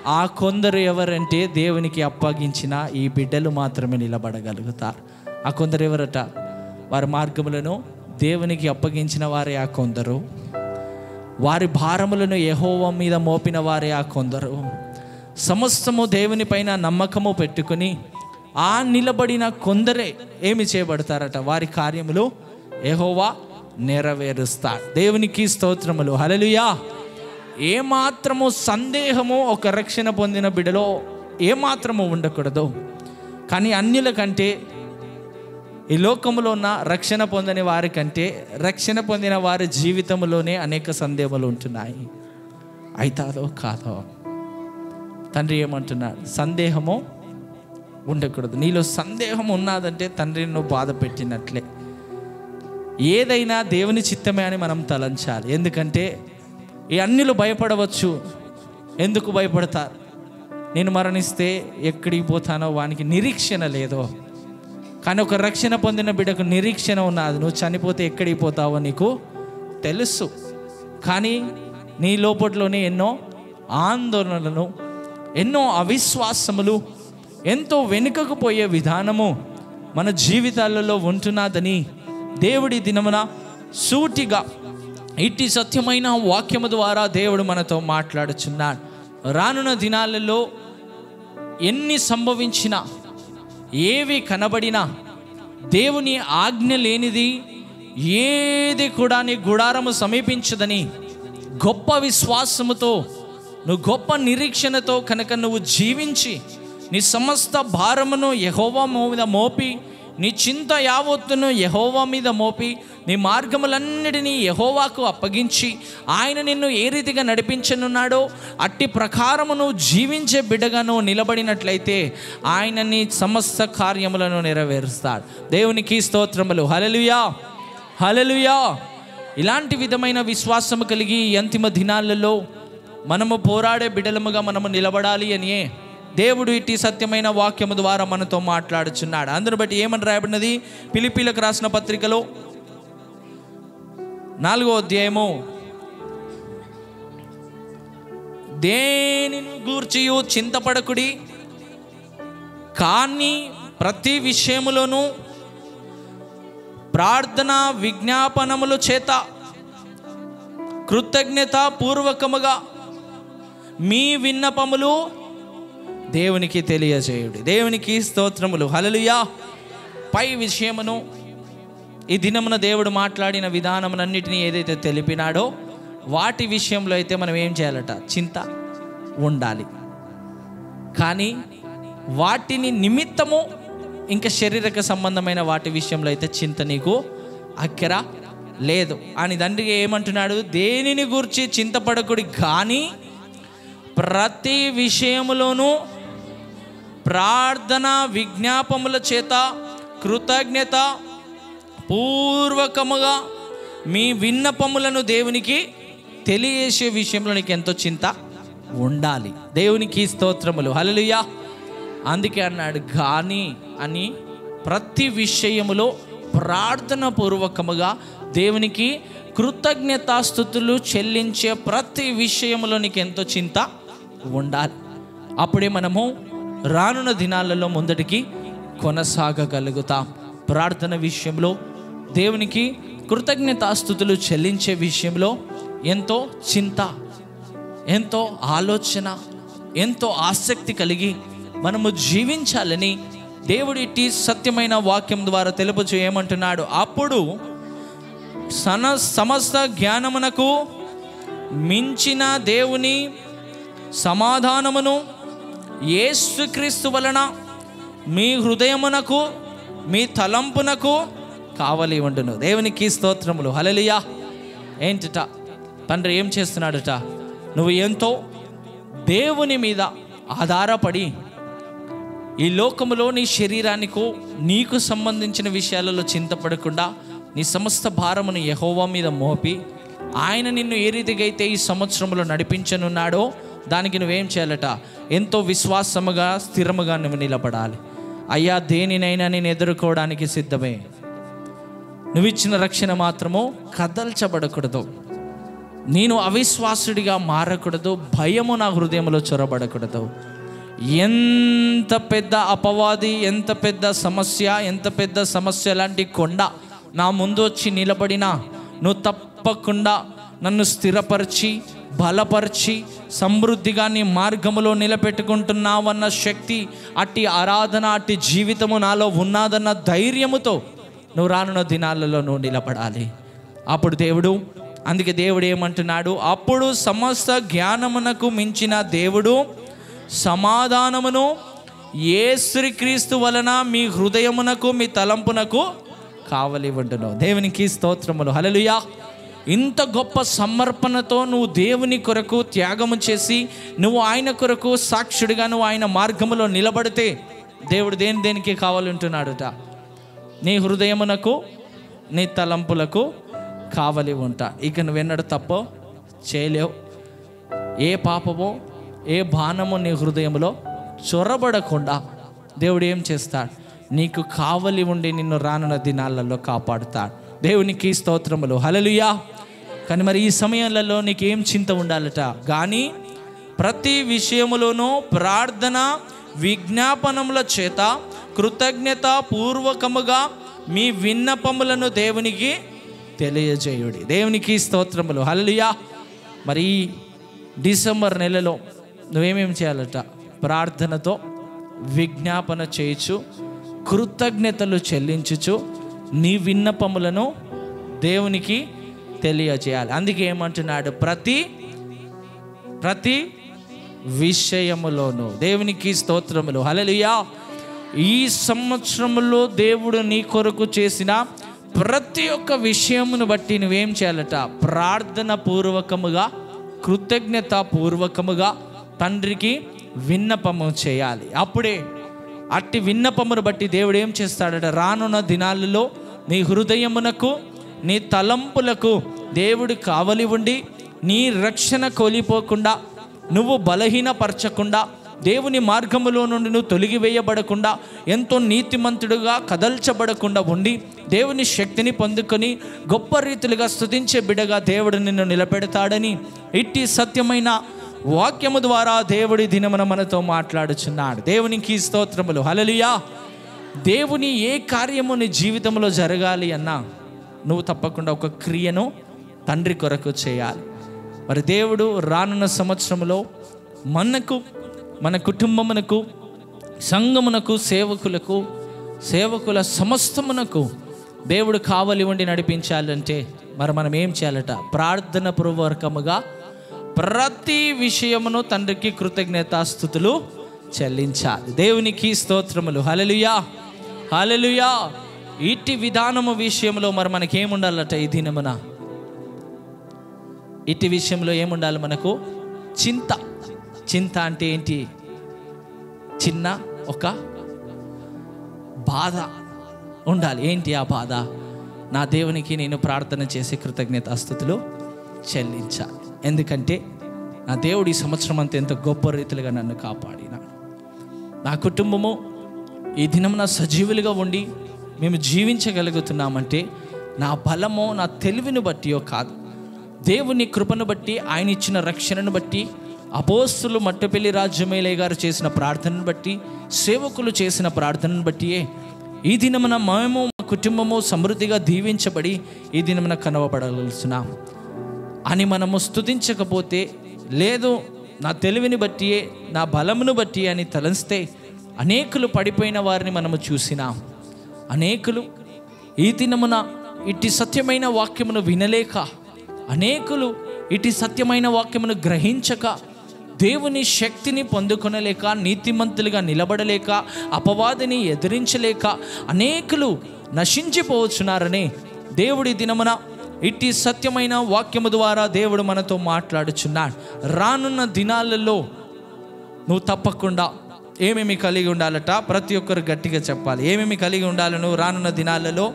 ఆ కొందరు ఎవరంటే దేవునికి అప్పగించిన ఈ బిడ్డలు మాత్రమే నిలబడగలుగుతారు. ఆ కొందరు ఎవరట? వారి మార్గములను దేవునికి అప్పగించిన వారే ఆ కొందరు. వారి భారములను యెహోవా మీద మోపిన వారే ఆ కొందరు. సమస్తము దేవుని పైన నమ్మకము పెట్టుకుని ఆ నిలబడిన కొందరే ఏమి చేయబడతారట? వారి కార్యములు యెహోవా నెరవేరుస్తాడు. దేవునికి స్తోత్రములు. హల్లెలూయా. ఏమాత్రము సందేహము ఒక రక్షణ పొందిన బిడ్డలో ఏమాత్రము ఉండకూడదు. కానీ అన్యుల కంటే, ఈ లోకంలో ఉన్న రక్షణ పొందని వారి కంటే రక్షణ పొందిన వారి జీవితంలోనే అనేక సందేహాలు ఉంటున్నాయి. అవుతాదో కాదో. తండ్రి ఏమంటున్నాడు? సందేహము ఉండకూడదు. నీలో సందేహం ఉన్నదంటే తండ్రిని నువ్వు బాధ పెట్టినట్లే. ఏదైనా దేవుని చిత్తమే అని మనం తలంచాలి. ఎందుకంటే ఈ అన్యులు భయపడవచ్చు. ఎందుకు భయపడతారు? నేను మరణిస్తే ఎక్కడికి పోతానో వానికి నిరీక్షణ లేదో. కానీ ఒక రక్షణ పొందిన బిడ్డకు నిరీక్షణ ఉన్నది. నువ్వు చనిపోతే ఎక్కడికి పోతావో నీకు తెలుసు. కానీ నీ లోపట్లోనే ఎన్నో ఆందోళనలను, ఎన్నో అవిశ్వాసములు, ఎంతో వెనుకకు పోయే విధానము మన జీవితాలలో ఉంటున్నదని దేవుడి దినమున సూటిగా ఇట్టి సత్యమైన వాక్యము ద్వారా దేవుడు మనతో మాట్లాడుచున్నాడు. రానున్న దినాలలో ఎన్ని సంభవించినా, ఏవి కనబడినా, దేవుని ఆజ్ఞ లేనిది ఏది కూడా నీ గుడారము సమీపించదని గొప్ప విశ్వాసముతో, నువ్వు గొప్ప నిరీక్షణతో కనుక నువ్వు జీవించి నీ సమస్త భారమును యెహోవా మీద మోపి, నీ చింత యావత్తును యెహోవా మీద మోపి, నీ మార్గములన్నిటినీ యెహోవాకు అప్పగించి ఆయన నిన్ను ఏ రీతిగా నడిపించనున్నాడో అట్టి ప్రకారము నువ్వు జీవించే బిడ్డగా నువ్వు నిలబడినట్లయితే ఆయన నీ సమస్త కార్యములను నెరవేరుస్తాడు. దేవునికి స్తోత్రములు. హల్లెలూయా, హల్లెలూయా. ఇలాంటి విధమైన విశ్వాసము కలిగి అంతిమ దినాలలో మనము పోరాడే బిడ్డలముగా మనము నిలబడాలి అనియే దేవుడు ఇట్టి సత్యమైన వాక్యము ద్వారా మనతో మాట్లాడుచున్నాడు. అందును బట్టి ఏమని రాయబడినది? ఫిలిప్పీలకు రాసిన పత్రికలో 4వ అధ్యాయము, దేనిని గూర్చియు చింతపడకుడి, కానీ ప్రతి విషయములోనూ ప్రార్థన విజ్ఞాపనముల చేత కృతజ్ఞత పూర్వకముగా మీ విన్నపములు దేవునికి తెలియజేయుడి. దేవునికి స్తోత్రములు. హల్లెలూయా. పై విషయమును ఈ దినమున దేవుడు మాట్లాడిన విధానములన్నిటినీ ఏదైతే తెలిపినాడో వాటి విషయంలో అయితే మనం ఏం చేయాలట? చింత ఉండాలి. కానీ వాటిని నిమిత్తము ఇంకా శారీరక సంబంధమైన వాటి విషయంలో అయితే చింత నీకు అక్కర లేదు అని తండ్రి ఏమంటున్నాడు? దేనిని గూర్చి చింతపడకుడి, కానీ ప్రతి విషయములోనూ ప్రార్థన విజ్ఞాపముల చేత కృతజ్ఞత పూర్వకముగా మీ విన్నపములను దేవునికి తెలియజేసే విషయంలో నీకు ఎంతో చింత ఉండాలి. దేవునికి స్తోత్రములు. హల్లెలూయా. అందుకే అన్నాడు కానీ అని ప్రతి విషయములో ప్రార్థన పూర్వకముగా దేవునికి కృతజ్ఞతాస్తుతులు చెల్లించే ప్రతి విషయంలో నీకు ఎంతో చింత ఉండాలి. అప్పుడే మనము రానున్న దినాలలో ముందటికి కొనసాగగలుగుతాం. ప్రార్థన విషయంలో, దేవునికి కృతజ్ఞతాస్తుతులు చెల్లించే విషయంలో ఎంతో చింత, ఎంతో ఆలోచన, ఎంతో ఆసక్తి కలిగి మనము జీవించాలని దేవుడు ఇట్టి సత్యమైన వాక్యం ద్వారా తెలుపుచు ఏమంటున్నాడు, అప్పుడు సమస్త జ్ఞానమునకు మించిన దేవుని సమాధానమును యేసుక్రీస్తు వలన మీ హృదయమునకు మీ తలంపునకు కావలి ఉండును. దేవునికి స్తోత్రములు. హల్లెలూయా. ఏంటట తండ్రి ఏం చేస్తున్నాడట? నువ్వు ఎంతో దేవుని మీద ఆధారపడి ఈ లోకములో నీ శరీరానికో నీకు సంబంధించిన విషయాలలో చింతపడకుండా నీ సమస్త భారమును యెహోవా మీద మోపి ఆయన నిన్ను ఏ రీతిగా అయితే ఈ సంవత్సరంలో నడిపించనున్నాడో దానికి నువ్వేం చేయాలట? ఎంతో విశ్వాసముగా స్థిరముగా నువ్వు నిలబడాలి. అయ్యా, దేనినైనా నేను ఎదుర్కోవడానికి సిద్ధమే. నువ్వు ఇచ్చిన రక్షణ మాత్రము కదల్చబడకూడదు. నేను అవిశ్వాసుడిగా మారకూడదు. భయము నా హృదయంలో చొరబడకూడదు. ఎంత పెద్ద అపవాది, ఎంత పెద్ద సమస్య లాంటి కొండ నా ముందు వచ్చి నిలబడినా నువ్వు తప్పకుండా నన్ను స్థిరపరిచి బలపరిచి సమృద్ధిగా నీ మార్గములో నిలబెట్టుకుంటున్నావన్న శక్తి, అట్టి ఆరాధన, అట్టి జీవితము నాలో ఉన్నదన్న ధైర్యముతో నువ్వు రానున్న దినాలలో నువ్వు నిలబడాలి. అప్పుడు అందుకే దేవుడు ఏమంటున్నాడు? అప్పుడు సమస్త జ్ఞానమునకు మించిన దేవుడు సమాధానమును యేసుక్రీస్తు వలన మీ హృదయమునకు మీ తలంపునకు కావలి ఉండును. దేవునికి స్తోత్రములు. హల్లెలూయా. ఇంత గొప్ప సమర్పణతో నువ్వు దేవుని కొరకు త్యాగము చేసి నువ్వు ఆయన కొరకు సాక్షుడిగా నువ్వు ఆయన మార్గములో నిలబడితే దేవుడు దేనికి కావాలంటున్నాడుట? నీ హృదయమునకు నీ తలంపులకు కావలి ఉంటా. ఇక నువ్వెన్నడు తప్పో చేయలేవు. ఏ పాపమో ఏ బాణమో నీ హృదయంలో చొరబడకుండా దేవుడు ఏం చేస్తాడు? నీకు కావలి ఉండి నిన్ను రానున్న దినాలలో కాపాడుతాడు. దేవునికి స్తోత్రములు. హల్లెలూయా. కానీ మరి ఈ సమయాలలో నీకేం చింత ఉండాలట? కానీ ప్రతి విషయములోనూ ప్రార్థన విజ్ఞాపనముల చేత కృతజ్ఞత పూర్వకముగా మీ విన్నపములను దేవునికి తెలియజేయుడి. దేవునికి స్తోత్రములు. హల్లెలూయా. మరి డిసెంబర్ నెలలో నువ్వేమేమి చేయాలట? ప్రార్థనతో విజ్ఞాపన చేయించు, కృతజ్ఞతలు చెల్లించుచు నీ విన్నపములను దేవునికి తెలియజేయాలి. అందుకే ఏమంటున్నాడు? ప్రతి విషయములోను. దేవునికి స్తోత్రములు. హల్లెలూయా. ఈ సంవత్సరములో దేవుడు నీ కొరకు చేసిన ప్రతి ఒక్క విషయమును బట్టి నువ్వేం చేయాలట? ప్రార్థన పూర్వకముగా కృతజ్ఞత పూర్వకముగా తండ్రికి విన్నపము చేయాలి. అప్పుడే అట్టి విన్నపమును బట్టి దేవుడు ఏం చేస్తాడట? రానున్న దినాలలో నీ హృదయమునకు నీ తలంపులకు దేవుడు కావలి ఉండి నీ రక్షణ కోల్పోకుండా, నువ్వు బలహీనపరచకుండా, దేవుని మార్గములో నుండి నువ్వు తొలగివేయబడకుండా, ఎంతో నీతిమంతుడుగా కదల్చబడకుండా ఉండి దేవుని శక్తిని పొందుకొని గొప్ప రీతిలుగా స్తుతించే బిడ్డగా దేవుడు నిన్ను నిలబెడతాడని ఇట్టి సత్యమైన వాక్యము ద్వారా దేవుడి దినమున మనతో మాట్లాడుచున్నాడు. దేవునికి స్తోత్రములు. హల్లెలూయా. దేవుని ఏ కార్యము నీ జీవితంలో జరగాలి అన్నా నువ్వు తప్పకుండా ఒక క్రియను తండ్రి కొరకు చేయాలి. మరి దేవుడు రానున్న సంవత్సరంలో మన కుటుంబమునకు, సంఘమునకు, సేవకుల సమస్తమునకు దేవుడు కావలి ఉండి నడిపించాలంటే మరి మనం ఏం చేయాలట? ప్రార్థన పూర్వకముగా ప్రతి విషయమును తండ్రికి కృతజ్ఞతాస్తుతులు చెల్లించాలి. దేవునికి స్తోత్రములు. హల్లెలూయా. హల్లెలూయా. ఇట్టి విధానము విషయంలో మరి మనకేముండాలట? ఈ దినమున ఇట్టి విషయంలో ఏముండాలి? మనకు చింత అంటే ఏంటి? చిన్న ఒక బాధ ఉండాలి. ఏంటి ఆ బాధ? నా దేవునికి నేను ప్రార్థన చేసి కృతజ్ఞతాస్తుతులు చెల్లించాలి. ఎందుకంటే నా దేవుడు ఈ సంవత్సరం అంతా ఎంత గొప్ప రీతిలుగా నన్ను కాపాడినాడు. నా కుటుంబము ఈ దినమున సజీవులుగా ఉండి మేము జీవించగలుగుతున్నామంటే నా బలమో నా తెలివిని బట్టియో కాదు, దేవుని కృపను బట్టి, ఆయన ఇచ్చిన రక్షణను బట్టి, అపోస్తులు మట్టపల్లి రాజ్యమేలే గారు చేసిన ప్రార్థనను బట్టి, సేవకులు చేసిన ప్రార్థనను బట్టియే ఈ దినమున మేము మా కుటుంబము సమృద్ధిగా దీవించబడి ఈ దినమున కనవబడగలుగుతున్నాం. అని మనము స్తుతించకపోతే, లేదు నా తెలివిని బట్టి, నా బలమును బట్టి అని తలంస్తే, అనేకులు పడిపోయిన వారిని మనము చూసినాం. అనేకులు ఈ దినమున ఇట్టి సత్యమైన వాక్యమును వినలేక, అనేకులు ఇటు సత్యమైన వాక్యమును గ్రహించక, దేవుని శక్తిని పొందుకొనలేక, నీతిమంతులుగా నిలబడలేక, అపవాదిని ఎదిరించలేక అనేకులు నశించిపోవచ్చున్నారని దేవుడి దినమున ఇట్టి సత్యమైన వాక్యము ద్వారా దేవుడు మనతో మాట్లాడుచున్నాడు. రానున్న దినాలలో నువ్వు తప్పకుండా ఏమేమి కలిగి ఉండాలట? ప్రతి ఒక్కరు గట్టిగా చెప్పాలి. ఏమేమి కలిగి ఉండాలను రానున్న దినాలలో?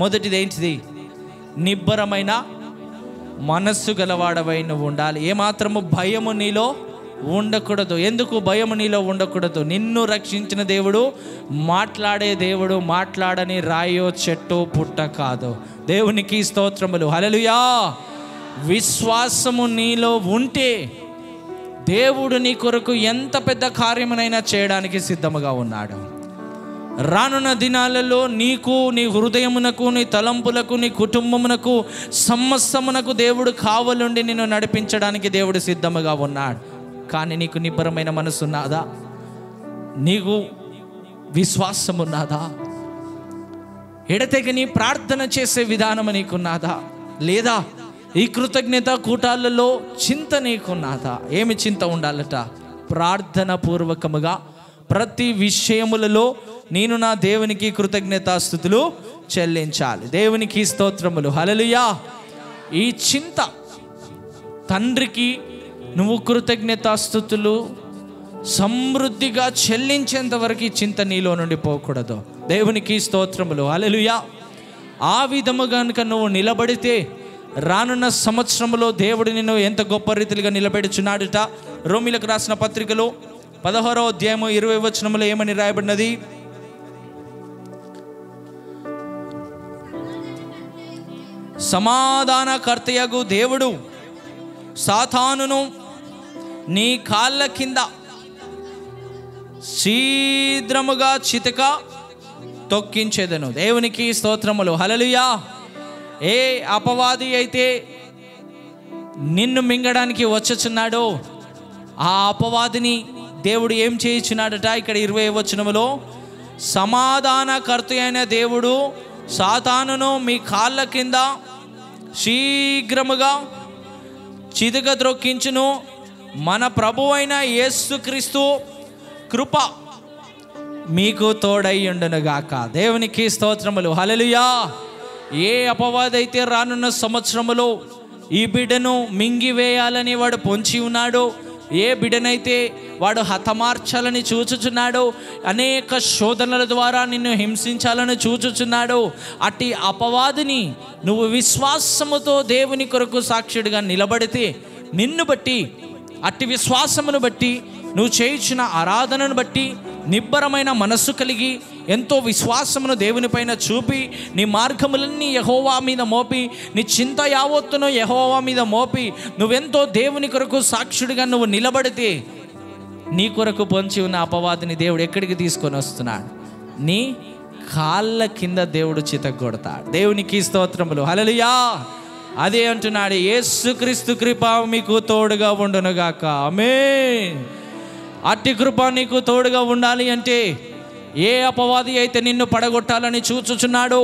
మొదటిది ఏంటిది? నిబ్బరమైన మనస్సు గలవాడవై నువ్వు ఉండాలి. ఏమాత్రము భయము నీలో ఉండకూడదు. ఎందుకు భయము నీలో ఉండకూడదు? నిన్ను రక్షించిన దేవుడు మాట్లాడే దేవుడు. మాట్లాడని రాయో చెట్టు పుట్ట కాదు. దేవునికి స్తోత్రములు, హల్లెలూయా. విశ్వాసము నీలో ఉంటే దేవుడు నీ కొరకు ఎంత పెద్ద కార్యమునైనా చేయడానికి సిద్ధముగా ఉన్నాడు. రానున్న దినాలలో నీకు, నీ హృదయమునకు, నీ తలంపులకు, నీ కుటుంబమునకు, సమస్తమునకు దేవుడు కావలుండి నిన్ను నడిపించడానికి దేవుడు సిద్ధముగా ఉన్నాడు. కానీ నీకు నిబ్బరమైన మనసు ఉన్నదా? నీకు విశ్వాసం ఉన్నదా? ఎడతెగని ప్రార్థన చేసే విధానం నీకున్నదా? లేదా ఈ కృతజ్ఞత కూటాలలో చింత నీకున్నదా? ఏమి చింత ఉండాలట? ప్రార్థన పూర్వకముగా ప్రతి విషయములలో నేను నా దేవునికి కృతజ్ఞతాస్తుతులు చెల్లించాలి. దేవునికి స్తోత్రములు, హల్లెలూయా. ఈ చింత, తండ్రికి నువ్వు కృతజ్ఞతాస్తుతులు సమృద్ధిగా చెల్లించేంత వరకు ఈ చింత నీలో నుండి పోకూడదు. దేవునికి స్తోత్రములు, హల్లెలూయా. ఆ విధముగా కనుక నువ్వు నిలబడితే రానున్న సంవత్సరంలో దేవుడు నిన్ను ఎంత గొప్ప రీతిగా నిలబెడుచున్నాడుట. రోమీలకు రాసిన పత్రికలో 16వ అధ్యాయము 20వ వచనములో ఏమని రాయబడినది? సమాధానకర్తయగు దేవుడు సాతానును నీ కాళ్ళ కింద శీఘ్రముగా చితక తొక్కించేదను. దేవునికి స్తోత్రములు, హల్లెలూయా. ఏ అపవాది అయితే నిన్ను మింగడానికి వచ్చుచున్నాడో ఆ అపవాదిని దేవుడు ఏం చేయుచున్నాడట? ఇక్కడ 20వ వచనములో, సమాధానకర్త అయిన దేవుడు సాతానును మీ కాళ్ళ కింద శీఘ్రముగా చితక త్రొక్కించును. మన ప్రభు అయిన యేసుక్రీస్తు కృప మీకు తోడై ఉండునుగాక. దేవునికి స్తోత్రములు, హల్లెలూయా. ఏ అపవాది అయితే రానున్న సంవత్సరములో ఈ బిడ్డను మింగివేయాలని వాడు పొంచి ఉన్నాడో, ఏ బిడ్డనైతే వాడు హతమార్చాలని చూచుచున్నాడో, అనేక శోధనల ద్వారా నిన్ను హింసించాలని చూచుచున్నాడో, అట్టి అపవాదిని నువ్వు విశ్వాసముతో దేవుని కొరకు సాక్షుడిగా నిలబడితే, నిన్ను బట్టి, అట్టి విశ్వాసమును బట్టి, నువ్వు చేయించిన ఆరాధనను బట్టి నిబ్బరమైన మనస్సు కలిగి ఎంతో విశ్వాసమును దేవుని పైన చూపి, నీ మార్గములన్నీ యెహోవా మీద మోపి, నీ చింత యావత్తును యెహోవా మీద మోపి, నువ్వెంతో దేవుని కొరకు సాక్షుడిగా నువ్వు నిలబడితే, నీ కొరకు పొంచి ఉన్న అపవాదిని దేవుడు ఎక్కడికి తీసుకొని వస్తున్నాడు? నీ కాళ్ళ కింద దేవుడు చితగొడతాడు. దేవునికి స్తోత్రములు, హల్లెలూయా. అదే అంటున్నాడు, యేసుక్రీస్తు కృప మీకు తోడుగా ఉండునుగాక. ఆమేన్. అట్టి కృప నీకు తోడుగా ఉండాలి అంటే, ఏ అపవాది అయితే నిన్ను పడగొట్టాలని చూచుచున్నాడో,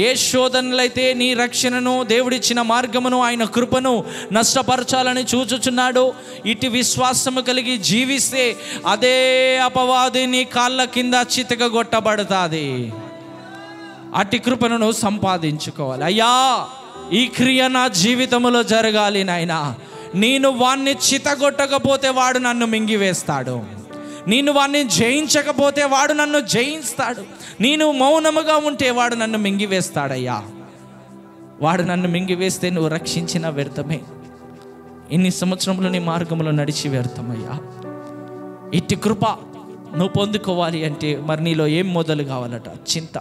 ఏ శోధనలైతే నీ రక్షణను, దేవుడిచ్చిన మార్గమును, ఆయన కృపను నష్టపరచాలని చూచుచున్నాడో, ఇటు విశ్వాసము కలిగి జీవిస్తే అదే అపవాది నీ కాళ్ళ కింద చితకగొట్టబడుతుంది. అట్టి కృపను నువ్వు సంపాదించుకోవాలి. అయ్యా, ఈ క్రియ నా జీవితంలో జరగాలి నాయనా. నేను వాణ్ణి చితగొట్టకపోతే వాడు నన్ను మింగివేస్తాడు. నేను వాణ్ణి జయించకపోతే వాడు నన్ను జయిస్తాడు. నేను మౌనముగా ఉంటే వాడు నన్ను మింగివేస్తాడయ్యా. వాడు నన్ను మింగివేస్తే నువ్వు రక్షించిన వ్యర్థమే. ఇన్ని సంవత్సరంలో నీ మార్గంలో నడిచి వ్యర్థమయ్యా. ఇట్టి కృప నువ్వు పొందుకోవాలి అంటే మరి నీలో ఏం మొదలు కావాలట? చింత.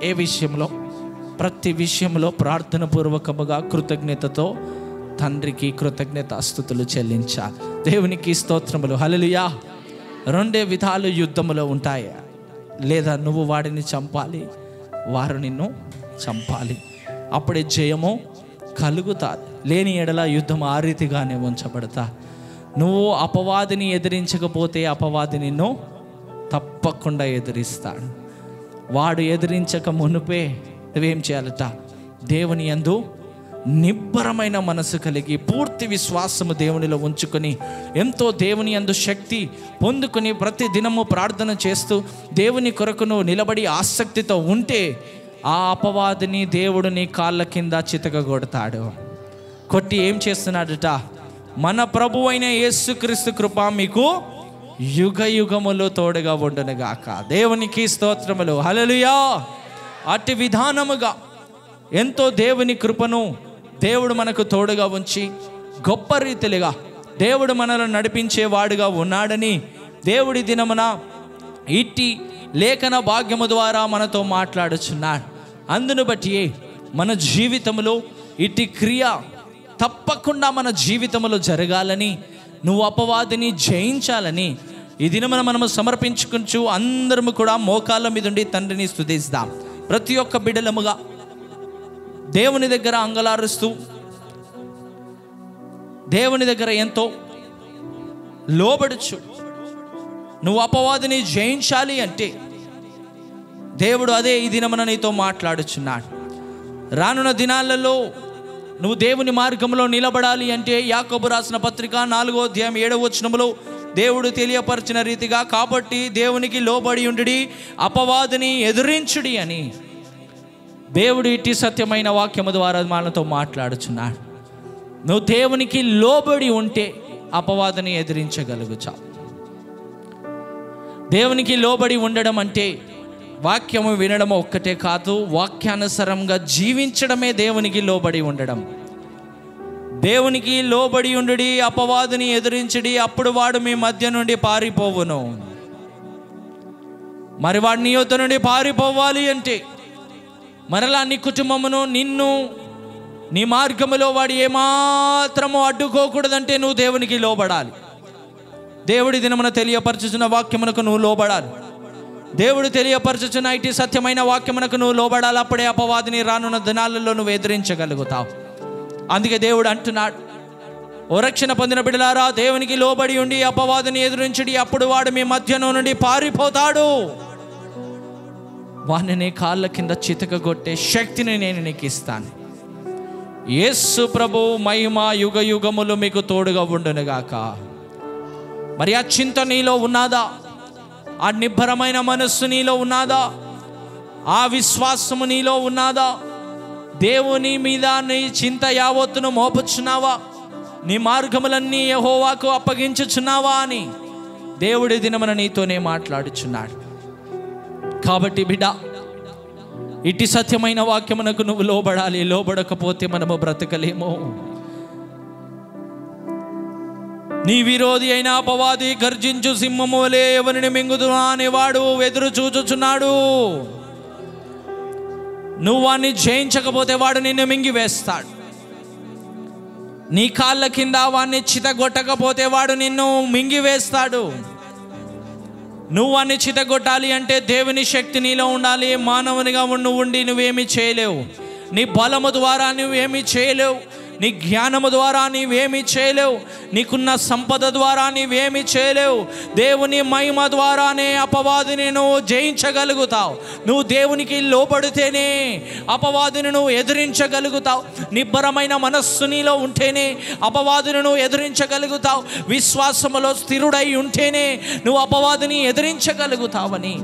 ఏ విషయంలో? ప్రతి విషయంలో ప్రార్థన పూర్వకముగా కృతజ్ఞతతో తండ్రికి కృతజ్ఞతాస్తుతులు చెల్లించాలి. దేవునికి స్తోత్రములు, హల్లెలూయా. రెండే విధాలు యుద్ధములో ఉంటాయి. లేదా నువ్వు వాడిని చంపాలి, వారు నిన్ను చంపాలి. అప్పుడే జయము కలుగుతాది. లేని ఎడల యుద్ధం ఆ రీతిగానే ఉంచబడతా. నువ్వు అపవాదిని ఎదిరించకపోతే అపవాది నిన్ను తప్పకుండా ఎదిరిస్తాడు. వాడు ఎదిరించక మునుపే నువ్వేం చేయాలట? దేవుని యందు నిబ్బరమైన మనసు కలిగి పూర్తి విశ్వాసము దేవునిలో ఉంచుకొని ఎంతో దేవుని యందు శక్తి పొందుకొని ప్రతి దినము ప్రార్థన చేస్తూ దేవుని కొరకును నిలబడి ఆసక్తితో ఉంటే ఆ అపవాదిని దేవుడు నీ కాళ్ళ కింద చితకగొడతాడు. కొట్టి ఏం చేస్తున్నాడట? మన ప్రభు అయిన యేసుక్రీస్తు కృప మీకు యుగ యుగములో తోడుగా ఉండునుగాక. దేవునికి స్తోత్రములు. హల్లెలూయా. అట్టి విధానముగా ఎంతో దేవుని కృపను దేవుడు మనకు తోడుగా ఉంచి గొప్ప రీతిగా దేవుడు మనల్ని నడిపించేవాడుగా ఉన్నాడని దేవుడి దినమున ఇట్టి లేఖన భాగ్యము ద్వారా మనతో మాట్లాడుచున్నాడు. అందును బట్టి మన జీవితంలో ఇట్టి క్రియ తప్పకుండా మన జీవితంలో జరగాలని, నువ్వు అపవాదిని జయించాలని ఈ దినమున మనము సమర్పించుకుంటూ అందరము కూడా మోకాళ్ళ మీద ఉండి తండ్రిని స్తుతిస్తాం. ప్రతి ఒక్క బిడ్డలముగా దేవుని దగ్గర అంగలారుస్తూ దేవుని దగ్గర ఎంతో లోబడుచు నువ్వు అపవాదిని జయించాలి అంటే దేవుడు అదే ఈ దినమున నీతో మాట్లాడుచున్నాడు. రానున్న దినాలలో నువ్వు దేవుని మార్గంలో నిలబడాలి అంటే యాకోబు రాసిన పత్రిక 4వ అధ్యాయం 7వ వచనములో దేవుడు తెలియపరిచిన రీతిగా, కాబట్టి దేవునికి లోబడి ఉండుడి, అపవాదిని ఎదురించుడి అని దేవుడు ఇట్టి సత్యమైన వాక్యము ద్వారా మనతో మాట్లాడుచున్నాడు. నువ్వు దేవునికి లోబడి ఉంటే అపవాదిని ఎదిరించగలుగుతావు. దేవునికి లోబడి ఉండడం అంటే వాక్యము వినడం ఒక్కటే కాదు, వాక్యానుసారంగా జీవించడమే దేవునికి లోబడి ఉండడం. దేవునికి లోబడి ఉండుడి, అపవాదిని ఎదిరించుడి, అప్పుడు వాడు మీ మధ్య నుండి పారిపోవును. మరి వాడు నీ యొద్ద నుండి పారిపోవాలి అంటే మరలా నీ కుటుంబమును నిన్ను నీ మార్గములో వాడు ఏమాత్రము అడ్డుకోకూడదంటే నువ్వు దేవునికి లోబడాలి. దేవుడి దినమున తెలియపరచుచున్న వాక్యమునకు నువ్వు లోబడాలి. దేవుడు తెలియపరచుచున్న ఇటు సత్యమైన వాక్యమునకు నువ్వు లోబడాలి. అప్పుడే అపవాదిని రానున్న దినాలలో నువ్వు ఎదిరించగలుగుతావు. అందుకే దేవుడు అంటున్నాడు, ఓ రక్షణ పొందిన బిడ్డలారా, దేవునికి లోబడి ఉండి అపవాదిని ఎదిరించుడి, అప్పుడు వాడు మీ మధ్యలో నుండి పారిపోతాడు. వాడిని నీ కాళ్ళ కింద చితకగొట్టే శక్తిని నేను నీకు ఇస్తాను. యేసు ప్రభు మహిమ యుగ యుగములు మీకు తోడుగా ఉండునుగాక. మరి ఆ చింత నీలో ఉన్నదా? ఆ నిబ్బరమైన మనస్సు నీలో ఉన్నదా? ఆ విశ్వాసము నీలో ఉన్నదా? దేవుని మీద నీ చింత యావత్తును మోపుచున్నావా? నీ మార్గములన్నీ యెహోవాకు అప్పగించుచున్నావా అని దేవుడి దినమున నీతోనే మాట్లాడుచున్నాడు. కాబట్టి బిడ్డ, ఇట్టి సత్యమైన వాక్యమునకు నువ్వు లోబడాలి. లోబడకపోతే మనము బ్రతకలేము. నీ విరోధి అయిన అపవాది గర్జించు సింహము వలె ఎవరిని మింగుదునా అనేవాడు ఎదురు చూచుచున్నాడు. నువ్వు వాడిని జయించకపోతే వాడు నిన్ను మింగివేస్తాడు. నీ కాళ్ళ కింద వాడిని చితగొట్టకపోతే వాడు నిన్ను మింగివేస్తాడు. నువ్వు వాడిని చితగొట్టాలి అంటే దేవుని శక్తి నీలో ఉండాలి. మానవునిగా నువ్వు ఉండి నువ్వేమీ చేయలేవు. నీ బలము ద్వారా నువ్వేమీ చేయలేవు. నీ జ్ఞానము ద్వారా నీవేమీ చేయలేవు. నీకున్న సంపద ద్వారా నీవేమీ చేయలేవు. దేవుని మహిమ ద్వారానే అపవాదిని నువ్వు జయించగలుగుతావు. నువ్వు దేవునికి లోబడితేనే అపవాదిని నువ్వు ఎదిరించగలుగుతావు. నిబ్బరమైన మనస్సు నీలో ఉంటేనే అపవాదిని నువ్వు ఎదిరించగలుగుతావు. విశ్వాసములో స్థిరుడై ఉంటేనే నువ్వు అపవాదిని ఎదిరించగలుగుతావని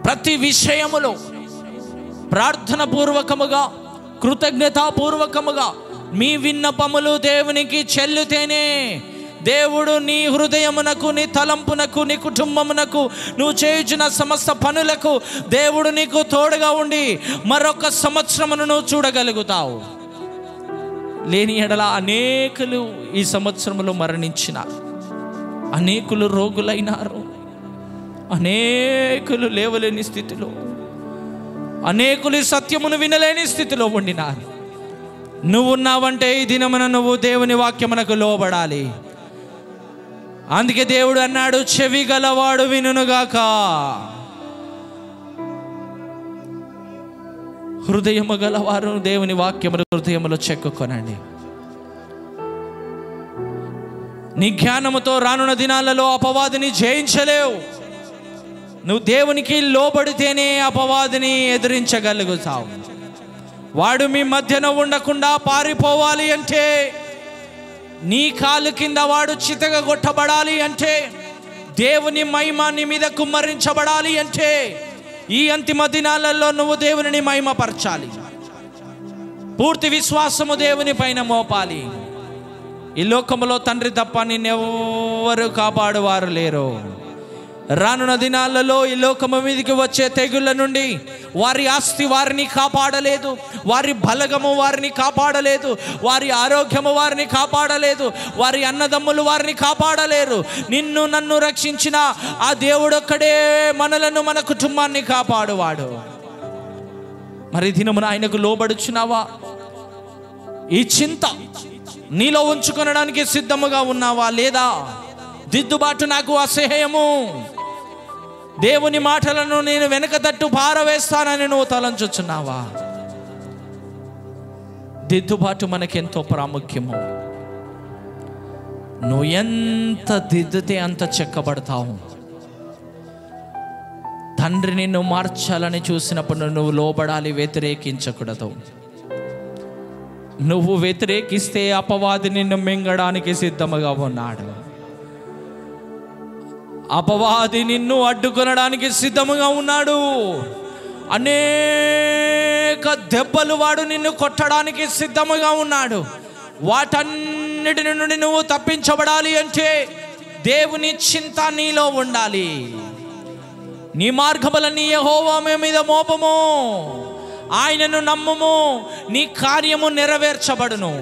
ప్రతి విషయములో ప్రార్థన పూర్వకముగా కృతజ్ఞతాపూర్వకముగా మీ విన్నపములు దేవునికి చెల్లితేనే దేవుడు నీ హృదయమునకు, నీ తలంపునకు, నీ కుటుంబమునకు, నువ్వు చేయుచున్న సమస్త పనులకు దేవుడు నీకు తోడుగా ఉండి మరొక సంవత్సరమును నువ్వు చూడగలుగుతావు. లేని ఎడల అనేకులు ఈ సంవత్సరములో మరణించినారు, అనేకులు రోగులైనారు, అనేకులు లేవలేని స్థితిలో, అనేకులు సత్యమును వినలేని స్థితిలో ఉండినారు. నువ్వున్నావంటే ఈ దినమున నువ్వు దేవుని వాక్యమునకు లోబడాలి. అందుకే దేవుడు అన్నాడు, చెవి గలవాడు వినుగాక. హృదయము గలవారు దేవుని వాక్యమును హృదయములో చెక్కుకొనండి. నీ జ్ఞానముతో రానున్న దినాలలో అపవాదిని జయించలేవు. నువ్వు దేవునికి లోబడితేనే అపవాదిని ఎదిరించగలుగుతావు. వాడు మీ మధ్యన ఉండకుండా పారిపోవాలి అంటే, నీ కాలు కింద వాడు చితగొట్టబడాలి అంటే, దేవుని మహిమ నీ మీద కుమ్మరించబడాలి అంటే, ఈ అంతిమ దినాలలో నువ్వు దేవుని మహిమపరచాలి. పూర్తి విశ్వాసము దేవుని పైన మోపాలి. ఈ లోకములో తండ్రి తప్ప నిన్నెవ్వరు కాపాడువారు లేరు. రానున్న దినాలలో ఈ లోకము మీదకి వచ్చే తెగుళ్ళ నుండి వారి ఆస్తి వారిని కాపాడలేదు, వారి బలగము వారిని కాపాడలేదు, వారి ఆరోగ్యము వారిని కాపాడలేదు, వారి అన్నదమ్ములు వారిని కాపాడలేరు. నిన్ను నన్ను రక్షించిన ఆ దేవుడొక్కడే మనలను, మన కుటుంబాన్ని కాపాడువాడు. మరి దినమున ఆయనకు లోబడుచున్నావా? ఈ చింత నీలో ఉంచుకొనడానికి సిద్ధముగా ఉన్నావా? లేదా దిద్దుబాటు నాకు అసహ్యము, దేవుని మాటలను నేను వెనక తట్టు పారవేస్తానని నువ్వు తలంచుచున్నావా? దిద్దుబాటు మనకెంతో ప్రాముఖ్యము. నువ్వు ఎంత దిద్దితే అంత చెక్కబడతావు. తండ్రి నిన్ను మార్చాలని చూసినప్పుడు నువ్వు లోబడాలి, వ్యతిరేకించకూడదు. నువ్వు వ్యతిరేకిస్తే అపవాది నిన్ను మింగడానికి సిద్ధముగా ఉన్నాడు. అపవాది నిన్ను అడ్డుకొనడానికి సిద్ధముగా ఉన్నాడు. అనేక దెబ్బలు వాడు నిన్ను కొట్టడానికి సిద్ధముగా ఉన్నాడు. వాటన్నిటి నుండి నువ్వు తప్పించబడాలి అంటే దేవుని చింత నీలో ఉండాలి. నీ మార్గములన్నీ యెహోవా మీద మోపము, ఆయనను నమ్ముము, నీ కార్యము నెరవేర్చబడును.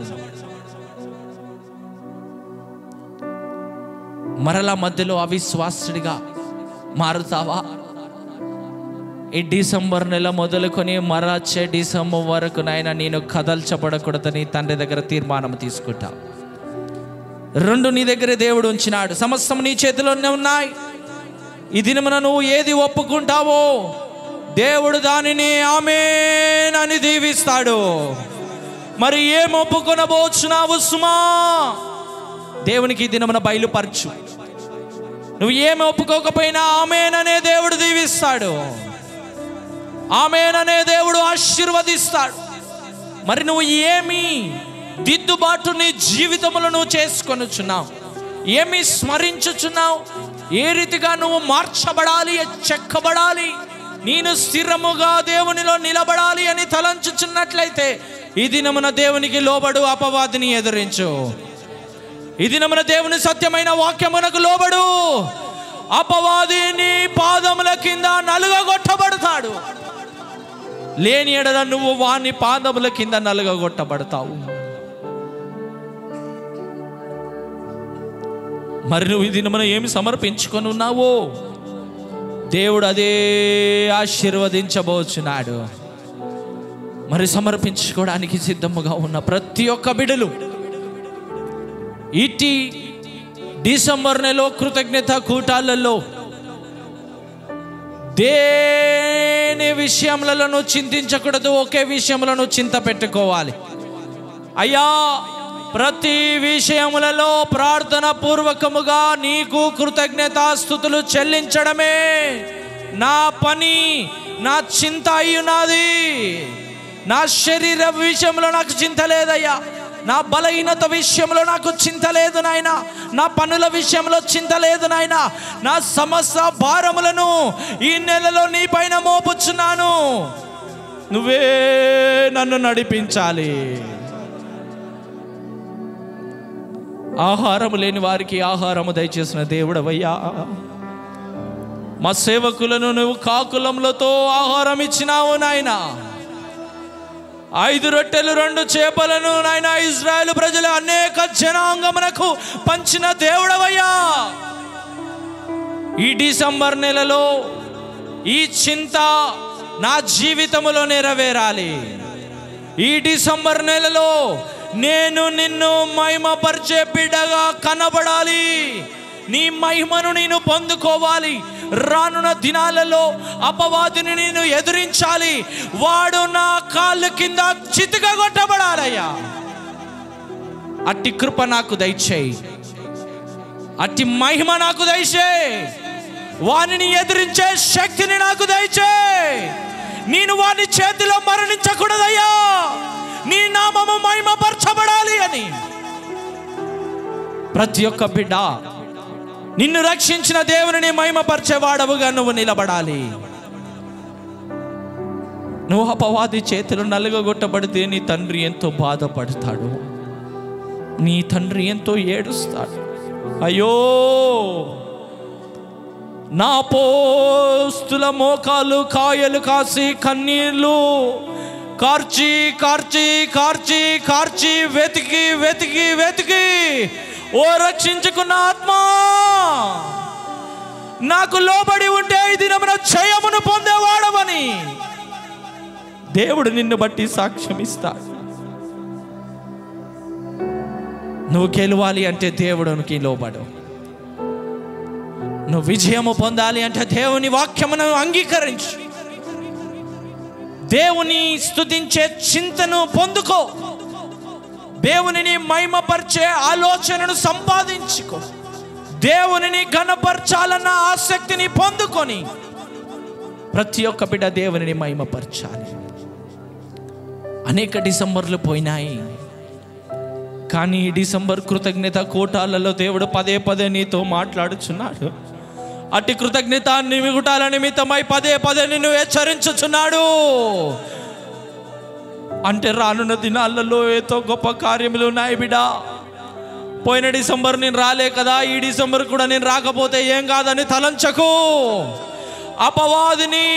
మరలా మధ్యలో అవిశ్వాసుడిగా మారుతావా? ఈ డిసెంబర్ నెల మొదలుకొని మరొచ్చే డిసెంబర్ వరకు నాయన నేను కదల్చబడకూడదని తండ్రి దగ్గర తీర్మానం తీసుకుంటా. రెండు నీ దగ్గర దేవుడు ఉంచినాడు, సమస్తం నీ చేతిలోనే ఉన్నాయి. ఈ దినమున నువ్వు ఏది ఒప్పుకుంటావో దేవుడు దానిని ఆమేన్ అని దీవిస్తాడు. మరి ఏం ఒప్పుకొనబోచున్నావు సుమా? దేవునికి ఈ దినమున బయలుపరచు. నువ్వు ఏమి ఒప్పుకోకపోయినా ఆమేన్ అనే దేవుడు దీవిస్తాడు, ఆమేన్ అనే దేవుడు ఆశీర్వదిస్తాడు. మరి నువ్వు ఏమి దిద్దుబాటు నీ జీవితంలో నువ్వు చేసుకొనుచున్నావు? ఏమి స్మరించుచున్నావు? ఏ రీతిగా నువ్వు మార్చబడాలి, చెక్కబడాలి, నేను స్థిరముగా దేవునిలో నిలబడాలి అని తలంచుచున్నట్లయితే ఈ దినమున దేవునికి లోబడు, అపవాదిని ఎదిరించు. ఈ దినమున దేవుని సత్యమైన వాక్యమునకు లోబడు, అపవాదిని పాదముల కింద నలుగగొట్టబడతాడు. లేని ఎడల నువ్వు వాని పాదముల కింద నలుగగొట్టబడతావు. మరి నువ్వు ఈ దినమున ఏమి సమర్పించుకొని ఉన్నావో దేవుడు అదే ఆశీర్వదించబోచున్నాడు. మరి సమర్పించుకోవడానికి సిద్ధముగా ఉన్న ప్రతి ఒక్క బిడ్డలు ఇటీ డిసెంబర్ నెలలో కృతజ్ఞత కూటాలలో దేని విషయంలో చింతించకూడదు, ఒకే విషయంలో చింత పెట్టుకోవాలి. అయ్యా, ప్రతి విషయములలో ప్రార్థన పూర్వకముగా నీకు కృతజ్ఞతాస్తుతులు చెల్లించడమే నా పని, నా చింత అయ్యున్నది. నా శరీర విషయంలో నాకు చింత లేదయ్యా, నా బలహీనత విషయంలో నాకు చింత లేదు నాయన, నా పనుల విషయంలో చింత లేదు నాయన. నా సమస్త భారములను ఈ నెలలో నీ పైన మోపుచున్నాను, నువ్వే నన్ను నడిపించాలి. ఆహారము లేని వారికి ఆహారము దయచేసిన దేవుడవయ్యా, మా సేవకులను నువ్వు కాకులములతో ఆహారం ఇచ్చినావు నాయన. 5 రొట్టెలు 2 చేపలను నాయన ఇజ్రాయేలు ప్రజల అనేక జనాంగమునకు పంచిన దేవుడవయ్యా. ఈ డిసెంబర్ నెలలో ఈ చింత నా జీవితంలో నెరవేరాలి. ఈ డిసెంబర్ నెలలో నేను నిన్ను మహిమపరిచే బిడ్డగా కనబడాలి. నీ మహిమను నేను పొందుకోవాలి. రానున్న దినాలలో అపవాదిని నేను ఎదిరించాలి. వాడు నా కాళ్ళ కింద చితక కొట్టబడాలయ్యా. అట్టి కృప నాకు దయచేయి, అట్టి మహిమ నాకు దయచేయి, వానిని ఎదిరించే శక్తిని నాకు దయచేయి. నేను వాని చేతిలో మరణించకూడదయ్యా, నీ నామము మహిమపరచబడాలి అని. ప్రతి ఒక్క బిడ్డ నిన్ను రక్షించిన దేవుని మహిమపరిచేవాడవుగా నువ్వు నిలబడాలి. నువ్వు అపవాది చేతులు నలుగగొట్టబడితే నీ తండ్రి ఎంతో బాధపడతాడు, నీ తండ్రి ఎంతో ఏడుస్తాడు. అయ్యో, నా పోస్తుల మోకాలు కాయలు కాసి కన్నీళ్ళు కార్చి కార్చి కార్చి కార్చి వెతికి వెతికి వెతికి ఓ రక్షించుకున్న ఆత్మ, నాకు లోబడి ఉంటే ఈ దినమున జయమును పొందేవాడవని దేవుడు నిన్ను బట్టి సాక్ష్యం ఇస్తాడు. నువ్వు గెలవాలి అంటే దేవునికి లోబడు. నువ్వు విజయము పొందాలి అంటే దేవుని వాక్యమును అంగీకరించు. దేవుని స్తుతించే చింతను పొందుకో. దేవునిని మహిమపరిచే ఆలోచనను సంపాదించుకో. దేవునిని ఘనపరచాలన్న ఆసక్తిని పొందుకొని ప్రతి ఒక్క బిడ్డ దేవునిని మహిమపరచాలి. అనేక డిసెంబర్లు పోయినాయి, కానీ ఈ డిసెంబర్ కృతజ్ఞత కూటాలలో దేవుడు పదే పదే నీతో మాట్లాడుచున్నాడు. అట్టి కృతజ్ఞత నిమిగుటాల నిమిత్తమై పదే పదే నిన్ను హెచ్చరించుచున్నాడు. అంటే రానున్న దినాలలో ఎంతో గొప్ప కార్యములు ఉన్నాయి బిడ్డ. పోయిన డిసెంబర్ నేను రాలే కదా, ఈ డిసెంబర్ కూడా నేను రాకపోతే ఏం కాదని తలంచకు. అపవాదిని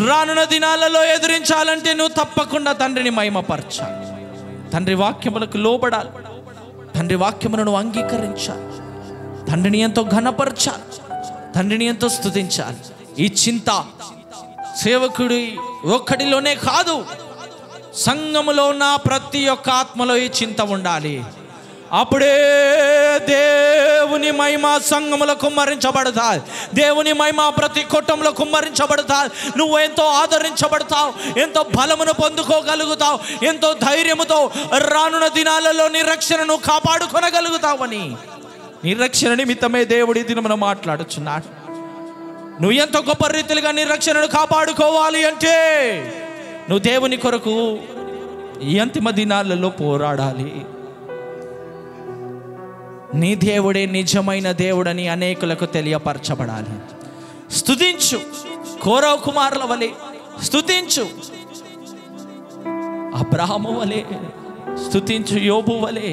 రానున్న దినాలలో ఎదిరించాలంటే నువ్వు తప్పకుండా తండ్రిని మహిమపరచాలి, తండ్రి వాక్యములకు లోబడాలి, తండ్రి వాక్యములను అంగీకరించాలి, తండ్రిని ఎంతో ఘనపరచాలి, తండ్రిని ఎంతో స్తుతించాలి. ఈ చింత సేవకుడి ఒక్కడిలోనే కాదు, సంఘములో ఉన్న ప్రతి ఒక్క ఆత్మలో ఈ చింత ఉండాలి. అప్పుడే దేవుని మహిమ సంఘములో కుమ్మరించబడతాయి, దేవుని మహిమ ప్రతి కుటుంబంలో కుమ్మరించబడతాయి. నువ్వు ఎంతో ఆదరించబడతావు, ఎంతో బలమును పొందుకోగలుగుతావు, ఎంతో ధైర్యముతో రానున్న దినాలలో నీ రక్షణను కాపాడుకొనగలుగుతావని నీ రక్షణ నిమిత్తమే దేవుడి దినమున మాట్లాడుచున్నాడు. నువ్వు ఎంతో గొప్ప రీతిగా నీ రక్షణను కాపాడుకోవాలి అంటే నువ్వు దేవుని కొరకు ఈ అంతిమ దినాలలో పోరాడాలి. నీ దేవుడే నిజమైన దేవుడని అనేకులకు తెలియపరచబడాలి. స్తుతించు, కోరవ కుమారుల వలె స్తుతించు, అబ్రహాము వలె స్తుతించు, యోబు వలె.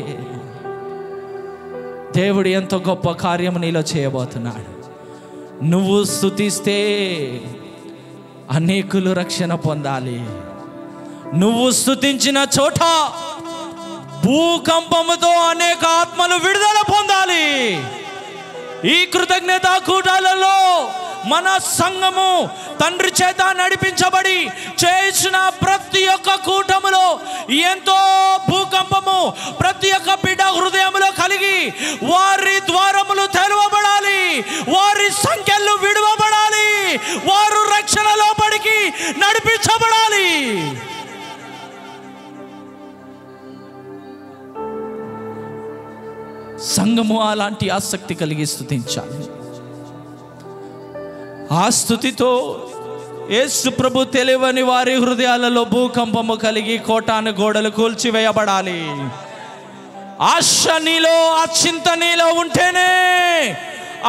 దేవుడు ఎంతో గొప్ప కార్యము నీలో చేయబోతున్నాడు. నువ్వు స్తుతిస్తే అనేకులు రక్షణ పొందాలి. నువ్వు స్తుతించిన చోట భూకంపముతో అనేక ఆత్మలు విడుదల పొందాలి. ఈ కృతజ్ఞత కూటాలలో మన సంఘము తండ్రి చేత నడిపించబడి చేసిన ప్రతి ఒక్క కూటములో ఎంతో భూకంపము ప్రతి ఒక్క బిడ్డ హృదయములో కలిగి వారి ద్వారములు తెరవబడాలి, వారి సంఖ్యలు విడువబడాలి, వారు రక్షణ లోపలికి నడిపించబడాలి. సంఘము అలాంటి ఆసక్తి కలిగి స్తుతించాలి. ఆ స్తుతితో యేసు ప్రభు తెలియని వారి హృదయాలలో భూకంపము కలిగి కోటాను గోడలు కూల్చివేయబడాలి. ఆశ నీలో, ఆ చింత నీలో ఉంటేనే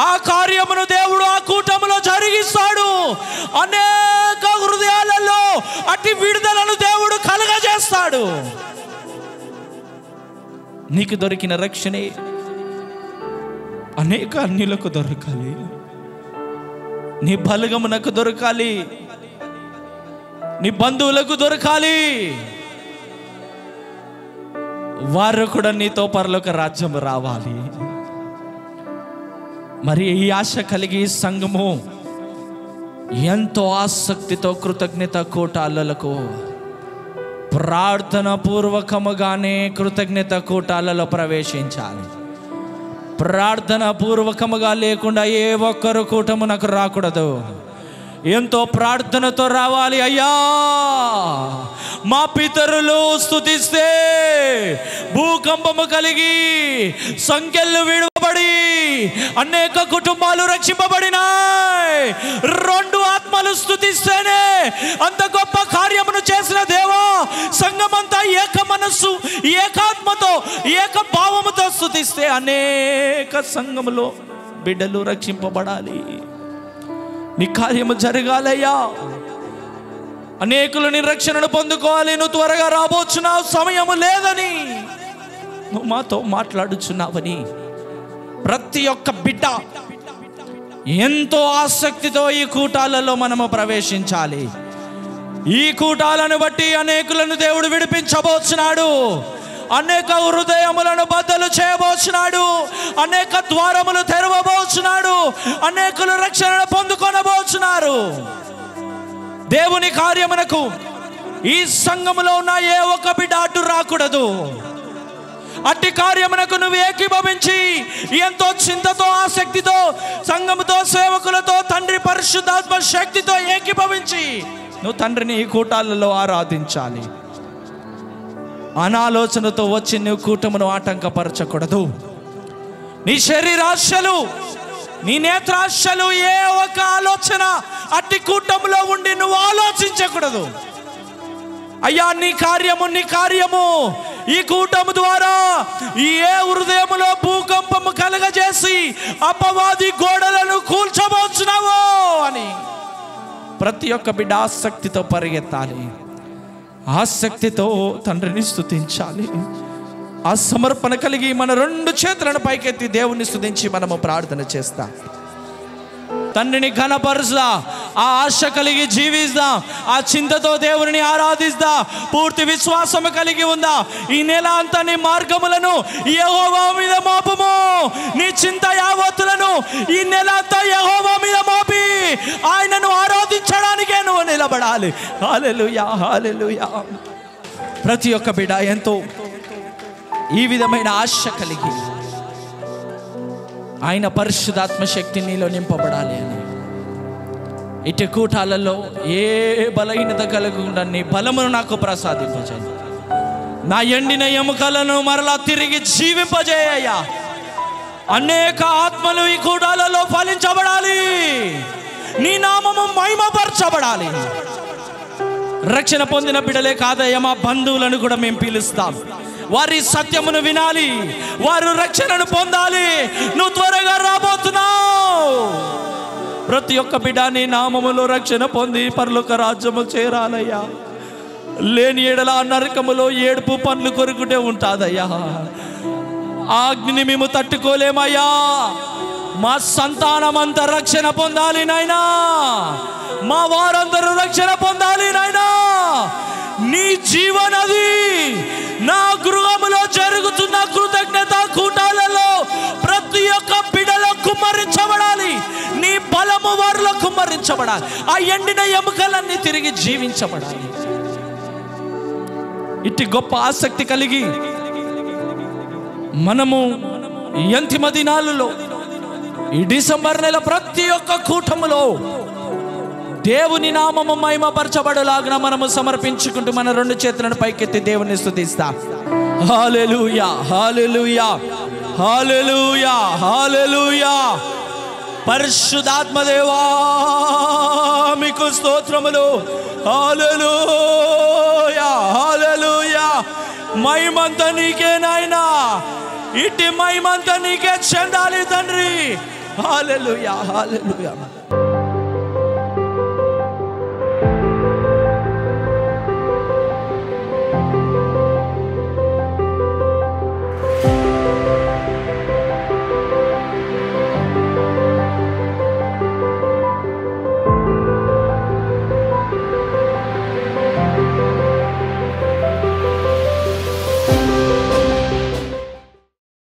ఆ కార్యమును దేవుడు ఆ కూటములో జరిగిస్తాడు. అనేక హృదయాలలో అట్టి విడుదలను దేవుడు కలుగజేస్తాడు. నీకు దొరికిన రక్షణే అనేక అన్యులకు దొరకాలి, నీ బలగమునకు దొరకాలి, నీ బంధువులకు దొరకాలి. వారు కూడా నీతో పరలోక రాజ్యం రావాలి. మరి ఈ ఆశ కలిగి సంఘము ఎంతో ఆసక్తితో కృతజ్ఞత కూటాలకు ప్రార్థన పూర్వకముగానే కృతజ్ఞత కూటాలలో ప్రవేశించాలి. ప్రార్థన పూర్వకముగా లేకుండా ఏ ఒక్కరు కూటము నాకు రాకూడదు. ఎంతో ప్రార్థనతో రావాలి. అయ్యా, మా పితరులు స్తుతిస్తే భూకంపము కలిగి సంఖ్యలు విడవబడి అనేక కుటుంబాలు రక్షింపబడినాయి. 2 ఆత్మలు స్తుతిస్తేనే అంత గొప్ప కార్యమును చేసిన దేవా, సంఘమంతా ఏక మనస్సు, ఏకాత్మతో, ఏక భావముతో స్తుతిస్తే అనేక సంఘములో బిడ్డలు రక్షింపబడాలి. నీ కార్యము జరగాలయ్యా. అనేకులు నీ రక్షణను పొందుకోవాలి. నువ్వు త్వరగా రాబోచున్నావు, సమయము లేదని నువ్వు మాతో మాట్లాడుచున్నావని ప్రతి ఒక్క బిడ్డ ఎంతో ఆసక్తితో ఈ కూటాలలో మనము ప్రవేశించాలి. ఈ కూటాలను బట్టి అనేకులను దేవుడు విడిపించబోచున్నాడు. అనేక హృదయములను బద్దలు చేయబోచున్నాడు. అనేక ద్వారములు తెరవబోచున్నాడు. అనేకులు రక్షణను పొందుకొనబోచున్నారు. దేవుని కార్యమునకు ఈ సంఘములో ఉన్న ఏ ఒక్క బిడ్డ అడ్డు రాకూడదు. అట్టి కార్యమునకు నువ్వు ఏకీభవించి ఎంతో చింతతో, ఆసక్తితో, సంఘముతో, సేవకులతో, తండ్రి పరిశుద్ధాత్మ శక్తితో ఏకీభవించి నువ్వు తండ్రిని ఈ కూటాలలో ఆరాధించాలి. అనాలోచనతో వచ్చి నువ్వు కూటమును ఆటంకపరచకూడదు. నీ శరీరాశలు, నీ నేత్రాశలు, ఏ ఒక ఆలోచన అట్టి కూటములో ఉండి నువ్వు ఆలోచించకూడదు. అయ్యా, నీ కార్యము ఈ కూటము ద్వారా ఏ హృదయములో భూకంపము కలగజేసి అపవాది గోడలను కూల్చబోచున్నావో అని ప్రతి ఒక్క బిడ్డ ఆసక్తితో పరిగెత్తాలి. ఆసక్తితో తండ్రిని స్తుతించాలి. ఆ సమర్పణ కలిగి మన 2 చేతులను పైకెత్తి దేవుని స్తుతించి మనము ప్రార్థన చేస్తాం. తండ్రిని ఘనపరుస్తా, ఆ ఆశ కలిగి జీవిస్తా, ఆ చింతతో దేవుని ఆరాధిస్తా, పూర్తి విశ్వాసము కలిగి ఉందా. ఈ నెల అంతా నీ మార్గములను యెహోవా మీద మోపము. నీ చింత యావత్తులను ఈ నెల అంతా యెహోవా మీద మోపి ఆయనను ఆరాధించడానికే నువ్వు నిలబడాలి. హల్లెలూయా, హల్లెలూయా. ప్రతి ఒక్క బిడ్డ ఎంతో ఈ విధమైన ఆశ కలిగి ఆయన పరిశుద్ధాత్మ శక్తి నీలో నింపబడాలి అని ఇటు కూటాలలో ఏ బలహీనత కలగకుండా నీ బలమును నాకు ప్రసాదింపజేయి. నా ఎండిన ఎముకలను మరలా తిరిగి జీవింపజేయ్యా. అనేక ఆత్మలు ఈ కూటాలలో ఫలించబడాలి. నీ నామము మహిమపరచబడాలి. రక్షణ పొందిన బిడ్డలే కాదయ్యా, మా బంధువులను కూడా మేము పిలుస్తాం. వారి సత్యమును వినాలి, వారు రక్షణను పొందాలి. నువ్వు త్వరగా రాబోతున్నావు. ప్రతి ఒక్క బిడ్డ నీ నామములో రక్షణ పొంది పరలోక రాజ్యము చేరాలయ్యా. లేని ఎడల నరకములో ఏడుపు పండ్లు కొరుకుటే ఉంటాదయ్యా. అగ్నిని మేము తట్టుకోలేమయ్యా. మా సంతానమంతా రక్షణ పొందాలి నాయనా. మా వారందరూ రక్షణ పొందాలి నాయనా. నీ జీవనది నా గృహములో జరుగుతున్న కృతజ్ఞత కూటాలలో ప్రతి ఒక్క బిడ్డలో కుమ్మరించబడాలి. నీ బలము వారిలో కుమ్మరించబడాలి. ఆ ఎండిన ఎముకలన్నీ తిరిగి జీవించబడాలి. ఇట్టి గొప్ప ఆసక్తి కలిగి మనము అంతిమ దినాలలో ఈ డిసెంబర్ నెల ప్రతి ఒక్క కూటములో దేవుని నామము మహిమపరచబడులాగున మనము సమర్పించుకుంటూ మన 2 చేతులను పైకెత్తి దేవుని స్తుతిస్తాం. హల్లెలూయా, హల్లెలూయా, హల్లెలూయా, హల్లెలూయా. పరిశుద్ధాత్మ దేవా మీకు స్తోత్రములు. హల్లెలూయా, హల్లెలూయా. మహిమంతా నీకే నాయనా. ఇట్టి మహిమంతా నీకే చెందాలి తండ్రి. హల్లెలూయా, హల్లెలూయా.